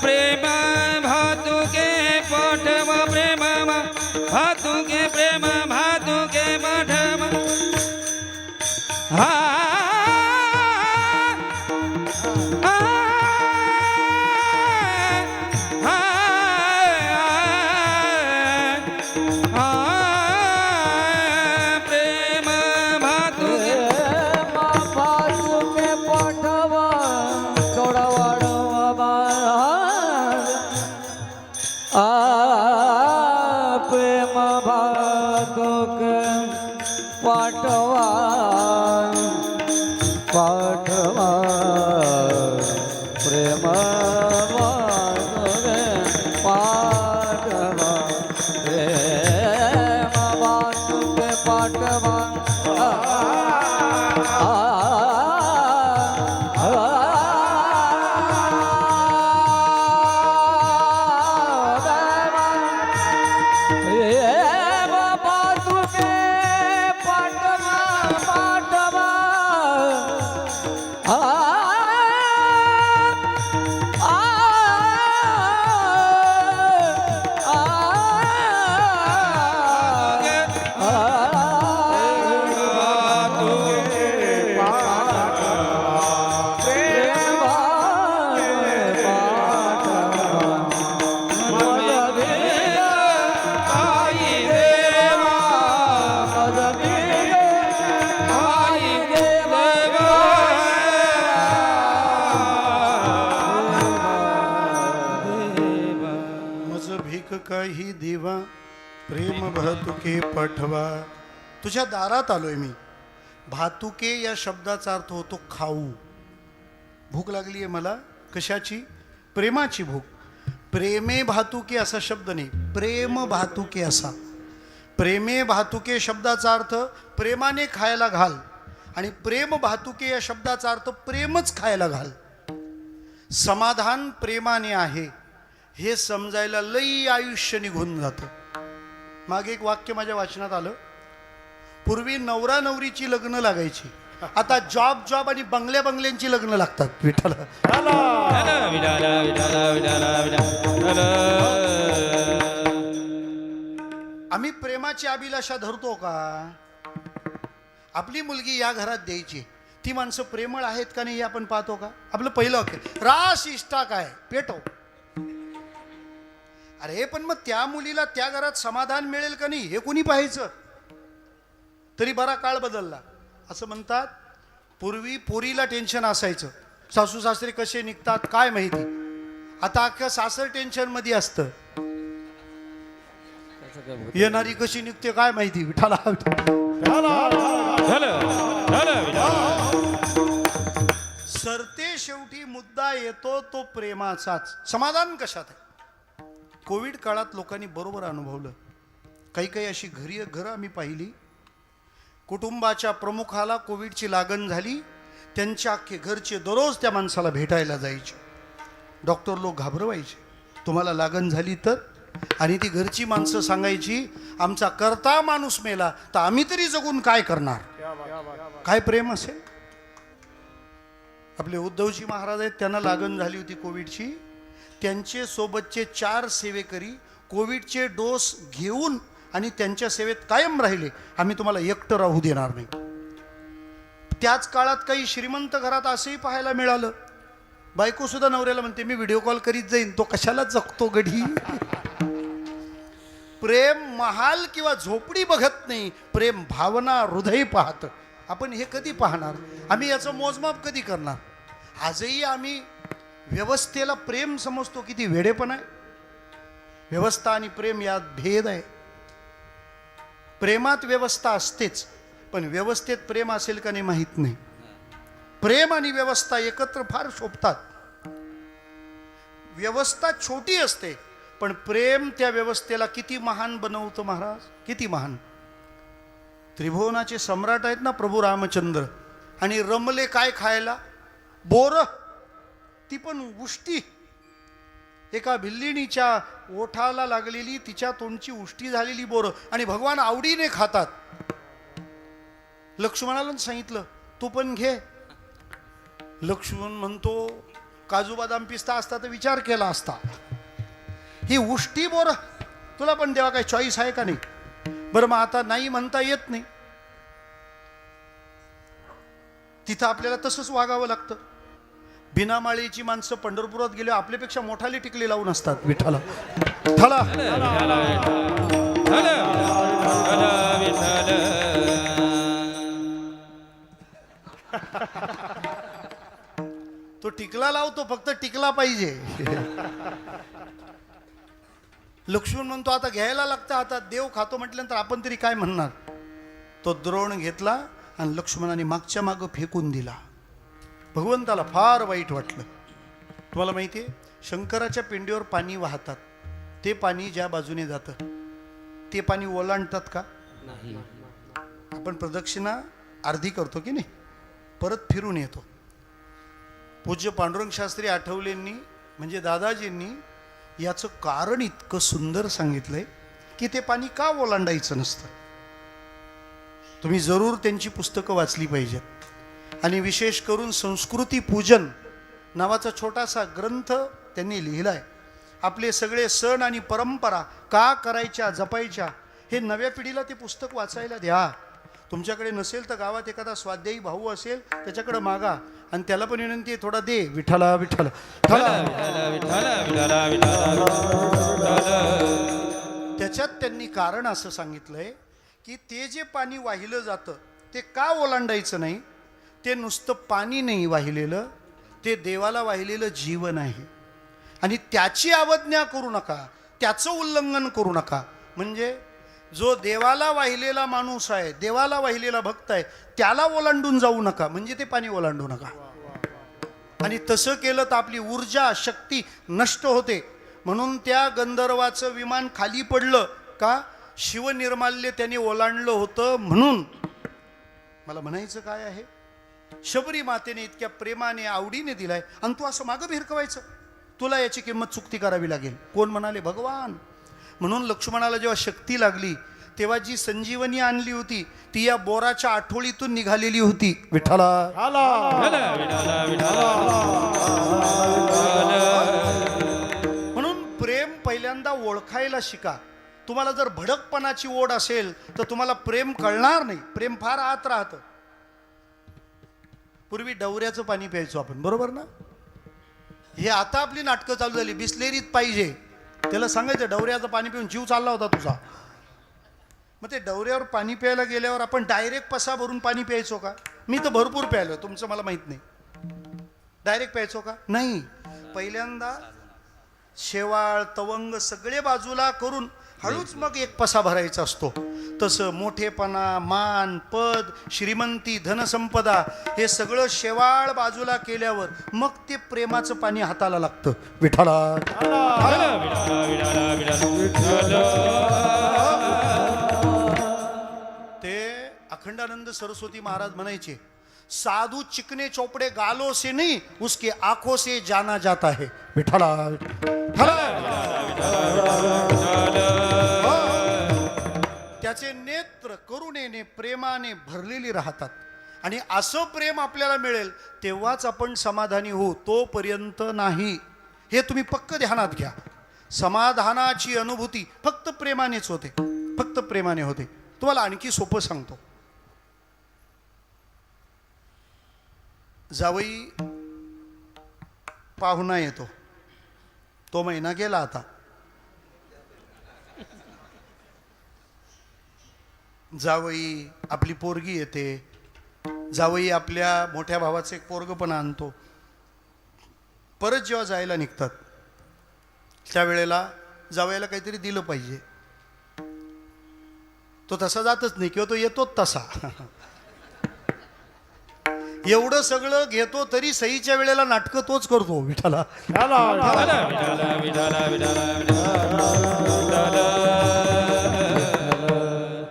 प्रेम भातुके पाठवा प्रेम भातुके प्रेम भातुके पाठवा हा प्रेम भातुके भातुके पाठवा सोडवाडवा प्रेम भातुके पाठवा पाठवा प्रेम भातुके पाठवा प्रेम भातुके पाठवा मज भीक काही देवा प्रेम भातुके पाठवा. तुझ्या दारात आलोय मी. भातुके या शब्दाचा अर्थ होतो खाऊ. भूक लागली आहे मला. कशाची? प्रेमाची भूक. प्रेमे भातुके असा शब्द नाही, प्रेम भातुके असा. प्रेमे भातुके शब्दाचा अर्थ प्रेमाने खायला घाल, आणि प्रेम भातुके या शब्दाचा अर्थ प्रेमच खायला घाल. समाधान प्रेमाने आहे हे समजायला लई आयुष्य निघून जातं. मागे एक वाक्य माझ्या वाचनात आलं. पूर्वी नवरा नवरीची लग्न लागायची, आता जॉब आणि बंगल्यांची लग्न लागतात. विठ्ठल आम्ही प्रेमाची अभिलाषा धरतो का? आपली मुलगी या घरात द्यायची, ती माणसं प्रेमळ आहेत का नाही हे आपण पाहतो का? आपलं पहिलं वाक्य रास इष्टा काय पेटो. अरे पण मग त्या मुलीला त्या घरात समाधान मिळेल का नाही हे कोणी पाहायचं? तरी बरा काळ बदलला. असं म्हणतात पूर्वी पोरीला टेन्शन असायचं, सासू सासरे कसे निघतात काय माहिती. आता अख्खं सासर टेन्शन मध्ये असतं, येणारी कशी निघते काय माहिती. विठाला सरते शेवटी मुद्दा येतो तो प्रेमाचाच. समाधान कशात आहे? कोविड काळात लोकांनी बरोबर अनुभवलं. काही अशी घरं आम्ही पाहिली, कुटुंबाच्या प्रमुखाला कोविडची लागण झाली, त्यांच्या अख्खे घरचे दररोज त्या माणसाला भेटायला जायचे. डॉक्टर लोक घाबरवायचे तुम्हाला लागण झाली तर, आणि ती घरची माणसं सांगायची आमचा करता माणूस मेला तर आम्ही तरी जगून काय करणार. काय प्रेम असेल. आपले उद्धवजी महाराज आहेत, त्यांना लागण झाली होती कोविडची. त्यांचे सोबतचे 4 सेवेकरी कोविडचे डोस घेऊन आणि त्यांच्या सेवेत कायम राहिले. आम्ही तुम्हाला एकटं राहू देणार नाही. त्याच काळात काही श्रीमंत घरात असंही पाहायला मिळालं, बायको सुद्धा नवऱ्याला म्हणते मी व्हिडिओ कॉल करीत जाईन, तो कशाला जगतो गडी. प्रेम महाल किंवा झोपडी बघत नाही, प्रेम भावना हृदय पाहत. आपण हे कधी पाहणार? आम्ही याचं मोजमाप कधी करणार? आजही आम्ही व्यवस्थेला प्रेम समजतो. किती वेडेपण आहे. व्यवस्था आणि प्रेम यात भेद आहे. प्रेमात व्यवस्था असतेच, पण व्यवस्थेत प्रेम असेल का नाही माहीत नाही. प्रेम आणि व्यवस्था एकत्र फार शोभतात. व्यवस्था छोटी असते, पण प्रेम त्या व्यवस्थेला किती महान बनवतं महाराज, किती महान. त्रिभुवनाचे सम्राट आहेत ना प्रभू रामचंद्र, आणि रमले काय खायला? बोर. ती पण उष्टी. एका भिल्लिणीच्या ओठाला लागलेली, तिच्या तोंडची उष्टी झालेली बोरं, आणि भगवान आवडीने खातात. लक्ष्मणाला सांगितलं तू पण घे. लक्ष्मण म्हणतो काजू बदाम पिस्ता असता तर विचार केला असता, ही उष्टी बोर तुला पण देवा काय चॉईस आहे का नाही? बरं मग आता नाही म्हणता येत नाही, तिथं आपल्याला तसंच वागावं लागतं. बिनामाळीची माणसं पंढरपुरात गेले आपल्यापेक्षा मोठाले टिकले लावून असतात विठ्ठला. विठ्ठला तो टिकला लावतो, फक्त टिकला पाहिजे. लक्ष्मण म्हणतो आता घ्यायला लागतं, आता देव खातो म्हटल्यानंतर आपण तरी काय म्हणणार. तो द्रोण घेतला आणि लक्ष्मणाने मागच्या मागं फेकून दिला. भगवंताला फार वाईट वाटलं. तुम्हाला माहिती आहे शंकराच्या पिंडीवर पाणी वाहतात, ते पाणी ज्या बाजूने जातं ते पाणी ओलांडतात का? नाही. आपण प्रदक्षिणा अर्धी करतो की नाही, परत फिरून येतो. पूज्य पांडुरंग शास्त्री आठवलेंनी म्हणजे दादाजींनी याचं कारण इतकं सुंदर सांगितलंय की ते पाणी का ओलांडायचं नसतं. तुम्ही जरूर त्यांची पुस्तकं वाचली पाहिजेत. आणि विशेष करून संस्कृती पूजन नावाचा छोटासा ग्रंथ त्यांनी लिहिलाय. आपले सगळे सण आणि परंपरा का करायच्या जपायच्या हे नव्या पिढीला ते पुस्तक वाचायला द्या. तुमच्याकडे नसेल तर गावात एखादा स्वाध्यायी भाऊ असेल त्याच्याकडे मागा आणि त्याला पण विनंती आहे थोडा दे. विठ्ठला विठ्ठला त्याच्यात त्यांनी कारण असं सांगितलंय की ते जे पाणी वाहिलं जातं ते का ओलांडायचं नाही. ते नुसतं पाणी नाही वाहिलेलं, ते देवाला वाहिलेलं जीवन आहे आणि त्याची अवज्ञा करू नका, त्याचं उल्लंघन करू नका. म्हणजे जो देवाला वाहिलेला माणूस आहे, देवाला वाहिलेला भक्त आहे, त्याला ओलांडून जाऊ नका, म्हणजे ते पाणी ओलांडू नका. आणि तसं केलं तर आपली ऊर्जा शक्ती नष्ट होते. म्हणून त्या गंधर्वाचं विमान खाली पडलं का? शिवनिर्माल्य त्याने ओलांडलं होतं. म्हणून मला म्हणायचं काय आहे, शबरी मातेने इतक्या प्रेमाने आवडीने दिलाय आणि तू असं मागं भिरकवायचं, तुला याची किंमत चुकती करावी लागेल. कोण म्हणाले? भगवान. म्हणून लक्ष्मणाला जेव्हा शक्ती लागली तेव्हा जी संजीवनी आणली होती ती या बोराच्या आठवडीतून निघालेली होती. विठ्ठला म्हणून प्रेम पहिल्यांदा ओळखायला शिका. तुम्हाला जर भडकपणाची ओढ असेल तर तुम्हाला प्रेम कळणार नाही. प्रेम फार आत राहतं. पूर्वी डवऱ्याचं पाणी प्यायचो आपण, बरोबर ना? हे आता आपली नाटकं चालू झाली. बिस्लेरीत पाहिजे, त्याला सांगायचं डवऱ्याचं पाणी पिऊन जीव चालला होता तुझा. मग ते डवऱ्यावर पाणी प्यायला गेल्यावर आपण डायरेक्ट पसा भरून पाणी प्यायचो का? मी तर भरपूर प्यायलो, तुमचं मला माहित नाही. डायरेक्ट प्यायचो का? नाही. पहिल्यांदा शेवाळ तवंग सगळे बाजूला करून हळूच मग एक पसा भरायचा असतो. तसं मोठेपणा, मान, पद, श्रीमंती, धनसंपदा हे सगळं शेवाळ बाजूला केल्यावर मग ते प्रेमाचं पाणी हाताला लागतं. विठ्ठला ते अखंडानंद सरस्वती महाराज म्हणायचे, साधू चिकने चोपडे गालों से नहीं उसके आंखों से जाना जाता है. विठ्ठला त्याचे नेत्र करुणेने प्रेमाने भरलेली राहतात. आणि असं प्रेम आपल्याला मिळेल तेव्हाच आपण समाधानी होऊ, तोपर्यंत नाही. हे तुम्ही पक्क ध्यानात घ्या. समाधानाची अनुभूती फक्त प्रेमानेच होते, फक्त प्रेमाने होते. तुम्हाला आणखी सोपं सांगतो. जावई पाहुणा येतो, तो महिना गेला आता. जावई आपली पोरगी येते, जावई आपल्या मोठ्या भावाचं एक पोरग पण आणतो. परत जेव्हा जायला निघतात त्यावेळेला जावयाला काहीतरी दिलं पाहिजे. तो तसा जातच नाही किंवा तो येतोच तसा. एवढं सगळं घेतो तरी सहीच्या वेळेला नाटकं तोच करतो. विठ्ठला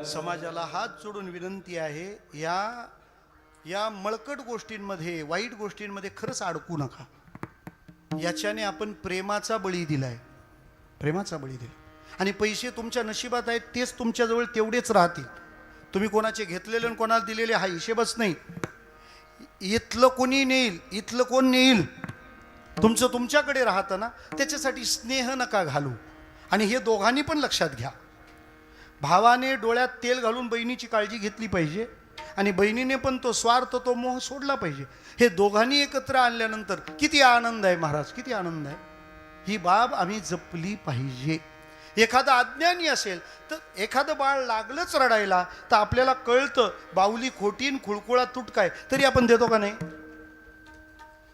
समाजाला हात जोडून विनंती आहे, या मळकट गोष्टींमध्ये, वाईट गोष्टींमध्ये खरंच अडकू नका. याच्याने आपण प्रेमाचा बळी दिलाय, प्रेमाचा बळी दिला. आणि पैसे तुमच्या नशिबात आहेत तेच तुमच्याजवळ तेवढेच राहतील. तुम्ही कोणाचे घेतलेले आणि कोणाला दिलेले हा हिशेबच नाही. इथलं कोणी नेईल, इथलं कोण नेईल, तुमचं तुमच्याकडे राहतं ना, त्याच्यासाठी स्नेह नका घालू. आणि हे दोघांनी पण लक्षात घ्या. भावाने डोळ्यात तेल घालून बहिणीची काळजी घेतली पाहिजे आणि बहिणीने पण तो स्वार्थ, तो मोह सोडला पाहिजे. हे दोघांनी एकत्र आणल्यानंतर किती आनंद आहे महाराज, किती आनंद आहे. ही बाब आम्ही जपली पाहिजे. एखादा अज्ञानी असेल तर एखादं बाळ लागलंच रडायला तर आपल्याला कळतं बाहुली खोटीन खुळकुळा तुटकाय, तरी आपण देतो का नाही.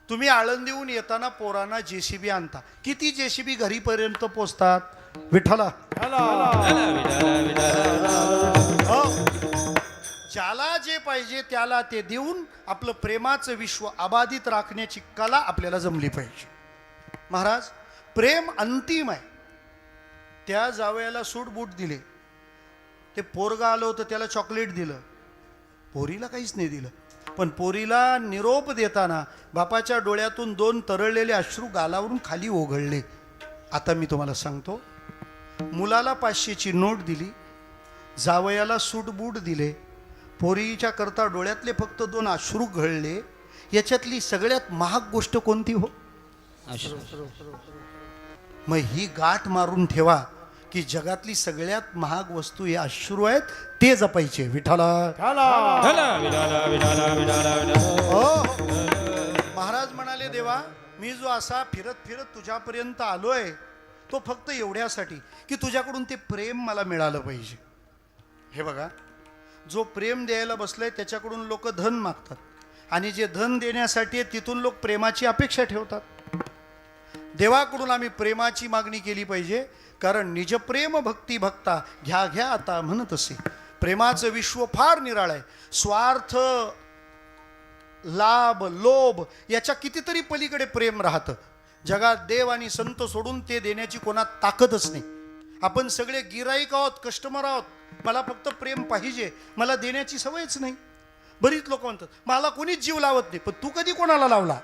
तुम्ही आळंदीहून येताना पोरांना JCB आणता, किती JCB घरीपर्यंत पोचतात. विठ्ठला हो, ज्याला जे पाहिजे त्याला ते देऊन आपलं प्रेमाचं विश्व अबाधित राखण्याची कला आपल्याला जमली पाहिजे. महाराज, प्रेम अंतिम आहे. त्या जावयाला सूट बूट दिले, ते पोरगा आलं होतं त्याला चॉकलेट दिलं, पोरीला काहीच नाही दिलं. पण पोरीला निरोप देताना बापाच्या डोळ्यातून 2 तरळलेले अश्रू गालावरून खाली ओघळले. आता मी तुम्हाला सांगतो, मुलाला 500ची नोट दिली, जावयाला सूट बूट दिले, पोरीच्या करता डोळ्यातले फक्त 2 अश्रू गळले. याच्यातली सगळ्यात महाग गोष्ट कोणती हो? मग ही गाठ मारून ठेवा की जगातली सगळ्यात महाग वस्तू हे अश्रू आहेत, ते जपायचे. विठाला महाराज म्हणाले, देवा मी जो असा फिरत फिरत तुझ्यापर्यंत आलोय तो फक्त एवढ्यासाठी की तुझ्याकडून ते प्रेम मला मिळालं पाहिजे. हे बघा, जो प्रेम द्यायला बसलाय त्याच्याकडून लोक धन मागतात आणि जे धन देण्यासाठी आहे तिथून लोक प्रेमाची अपेक्षा ठेवतात. देवाकडून आम्ही प्रेमाची मागणी केली पाहिजे, कारण निजप्रेम भक्ती भक्ता घ्या घ्या आता म्हणत असे. प्रेमाचं विश्व फार निराळ आहे. स्वार्थ, लाभ, लोभ याच्या कितीतरी पलीकडे प्रेम राहतं. जगात देव आणि संत सोडून ते देण्याची कोणात ताकदच नाही. आपण सगळे गिराईक आहोत, कस्टमर आहोत. मला फक्त प्रेम पाहिजे, मला देण्याची सवयच नाही. बरीच लोक म्हणतात मला कोणीच जीव लावत नाही, पण तू कधी कोणाला लावला?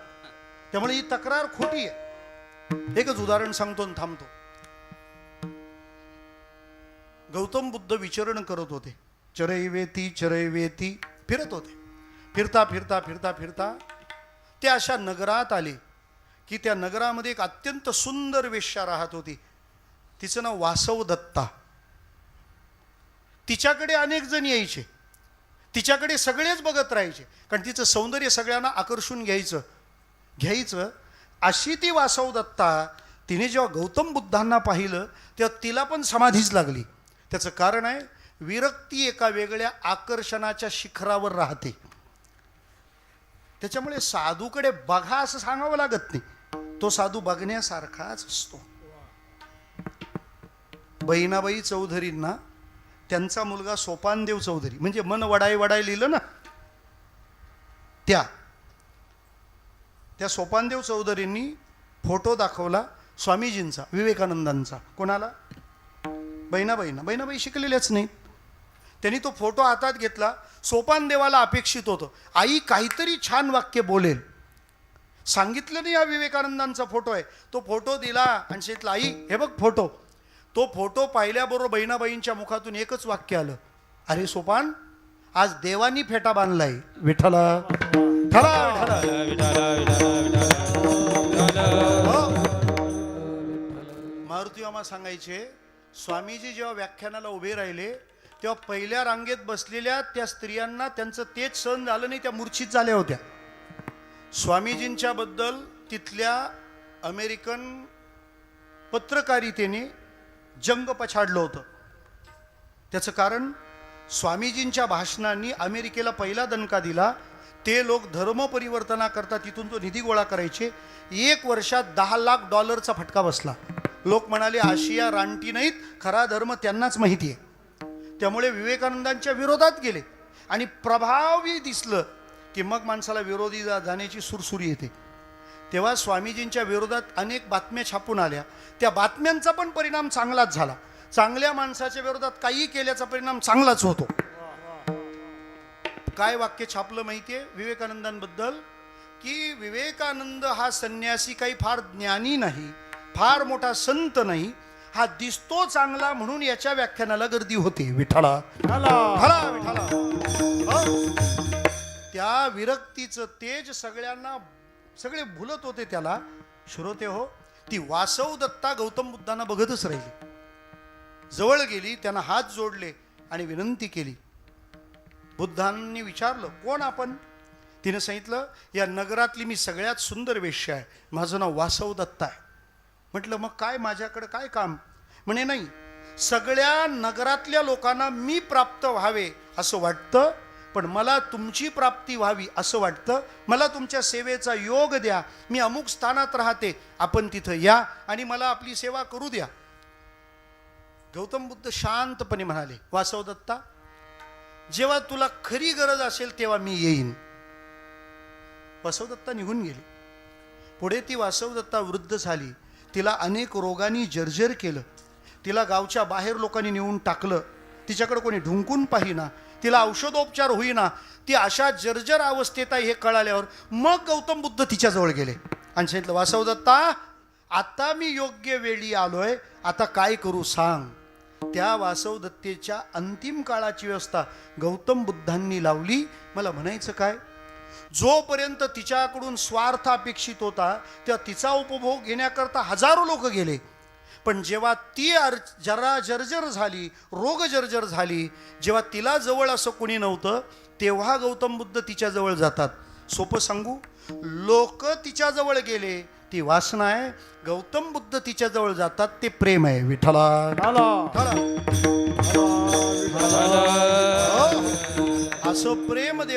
त्यामुळे ही तक्रार खोटी आहे. एकच उदाहरण सांगतो आणि थांबतो. गौतम बुद्ध विचरण करत होते, चरैवेती चरैवेती फिरत होते. फिरता फिरता फिरता फिरता ते अशा नगरात आले की त्या नगरामध्ये एक अत्यंत सुंदर वेश्या राहत होती. तिचं नाव वासव दत्ता. तिच्याकडे अनेक जण यायचे, तिच्याकडे सगळेच बघत राहायचे, कारण तिचं सौंदर्य सगळ्यांना आकर्षून घ्यायचं. अशी ती वासव दत्ता, तिने जेव्हा गौतम बुद्धांना पाहिलं तेव्हा तिला पण समाधीच लागली. त्याचं कारण आहे, विरक्ती एका वेगळ्या आकर्षणाच्या शिखरावर राहते. त्याच्यामुळे साधूकडे बघा असं सांगावं लागत नाही, तो साधू बघण्यासारखाच असतो. बहिणाबाई चौधरींना त्यांचा मुलगा सोपानदेव चौधरी, म्हणजे मन वडाई वडाई लिहिलं ना, त्या सोपानदेव चौधरींनी फोटो दाखवला स्वामीजींचा, विवेकानंदांचा. कोणाला? बहिणाबाई शिकलेल्याच नाही. त्यांनी तो फोटो हातात घेतला. सोपानदेवाला अपेक्षित होतं आई काहीतरी छान वाक्य बोलेल. सांगितलं नाही हा विवेकानंदांचा फोटो आहे. तो फोटो दिला आणि सांगितलं आई हे बघ फोटो. तो फोटो पाहिल्याबरोबर बहिणाबाईंच्या मुखातून एकच वाक्य आलं, अरे सोपान, आज देवानी फेटा बांधलाय. विठ्ठला मारुती मामा सांगायचे, स्वामीजी जेव्हा व्याख्यानाला उभे राहिले तेव्हा पहिल्या रांगेत बसलेल्या त्या स्त्रियांना त्यांचं तेच सहन झालं नाही, त्या मूर्छित झाल्या होत्या. स्वामीजींच्या बद्दल तिथल्या अमेरिकन पत्रकारितेने जंग पछाडलं होतं. त्याचं कारण, स्वामीजींच्या भाषणांनी अमेरिकेला पहिला दणका दिला. ते लोक धर्म परिवर्तनाकरता तिथून तो निधी गोळा करायचे. 1 वर्षात $10 लाख फटका बसला. लोक म्हणाले आशिया रानटी नाहीत, खरा धर्म त्यांनाच माहिती आहे. त्यामुळे विवेकानंदांच्या विरोधात गेले आणि प्रभावी दिसलं की मग माणसाला विरोधी जाण्याची सुरसुरी येते. तेव्हा स्वामीजींच्या विरोधात अनेक बातम्या छापून आल्या. त्या बातम्यांचा पण परिणाम चांगलाच झाला. चांगल्या माणसाच्या विरोधात काही केल्याचा परिणाम चांगलाच होतो. काय वाक्य छापलं माहितीये विवेकानंदांबद्दल, की विवेकानंद हा संन्यासी काही फार ज्ञानी नाही, फार मोठा संत नाही, हा दिसतो चांगला म्हणून याच्या व्याख्यानाला गर्दी होते. विठ्ठला विठ्ठला विठ्ठला विठ्ठला. हो. त्या विरक्तीचं तेज सगळे भुलत होते त्याला. श्रोते हो, ती वासव दत्ता गौतम बुद्धांना बघतच राहिली. जवळ गेली, त्यांना हात जोडले आणि विनंती केली. बुद्धांनी विचारलं, कोण आपण? तिने सांगितलं, या नगरातली मी सगळ्यात सुंदर वेश्या आहे, माझं नाव वासव दत्ता आहे. म्हटलं, मग काय माझ्याकडे काय काम? म्हणे, नाही, सगळ्या नगरातल्या लोकांना मी प्राप्त व्हावे असं वाटतं, पण मला तुमची प्राप्ती व्हावी असं वाटतं. मला तुमच्या सेवेचा योग द्या. मी अमुक स्थानात राहते, आपण तिथं या आणि मला आपली सेवा करू द्या. गौतम बुद्ध शांतपणे म्हणाले, वासवदत्ता, जेव्हा तुला खरी गरज असेल तेव्हा मी येईन. वासवदत्ता निघून गेली. पुढे ती वासवदत्ता वृद्ध झाली. तिला अनेक रोगांनी जर्जर केलं. तिला गावच्या बाहेर लोकांनी नेऊन टाकलं. तिच्याकडे कोणी ढुंकून पाहिना. तिला औषधोपचार होईना. ती अशा जर्जर अवस्थेत आहे हे कळाल्यावर मग गौतम बुद्ध तिच्याजवळ गेले आणि सांगितलं, वासवदत्ता, आता मी योग्य वेळी आलोय, आता काय करू सांग. त्या वासवदत्तेच्या अंतिम काळाची व्यवस्था गौतम बुद्धांनी लावली. मला म्हणायचं काय, जोपर्यंत तिच्याकडून स्वार्थ अपेक्षित होता तेव्हा तिचा उपभोग घेण्याकरता हजारो लोक गेले. पण जेव्हा ती जरा जर्जर झाली, रोग जर्जर झाली, जेव्हा तिला जवळ असं कोणी नव्हतं, तेव्हा गौतम बुद्ध तिच्याजवळ जातात. सोपं सांगू, लोक तिच्याजवळ गेले ती वासना आहे, गौतम बुद्ध तिच्याजवळ जातात ते प्रेम आहे. विठ्ठला विठ्ठला असं प्रेम देवा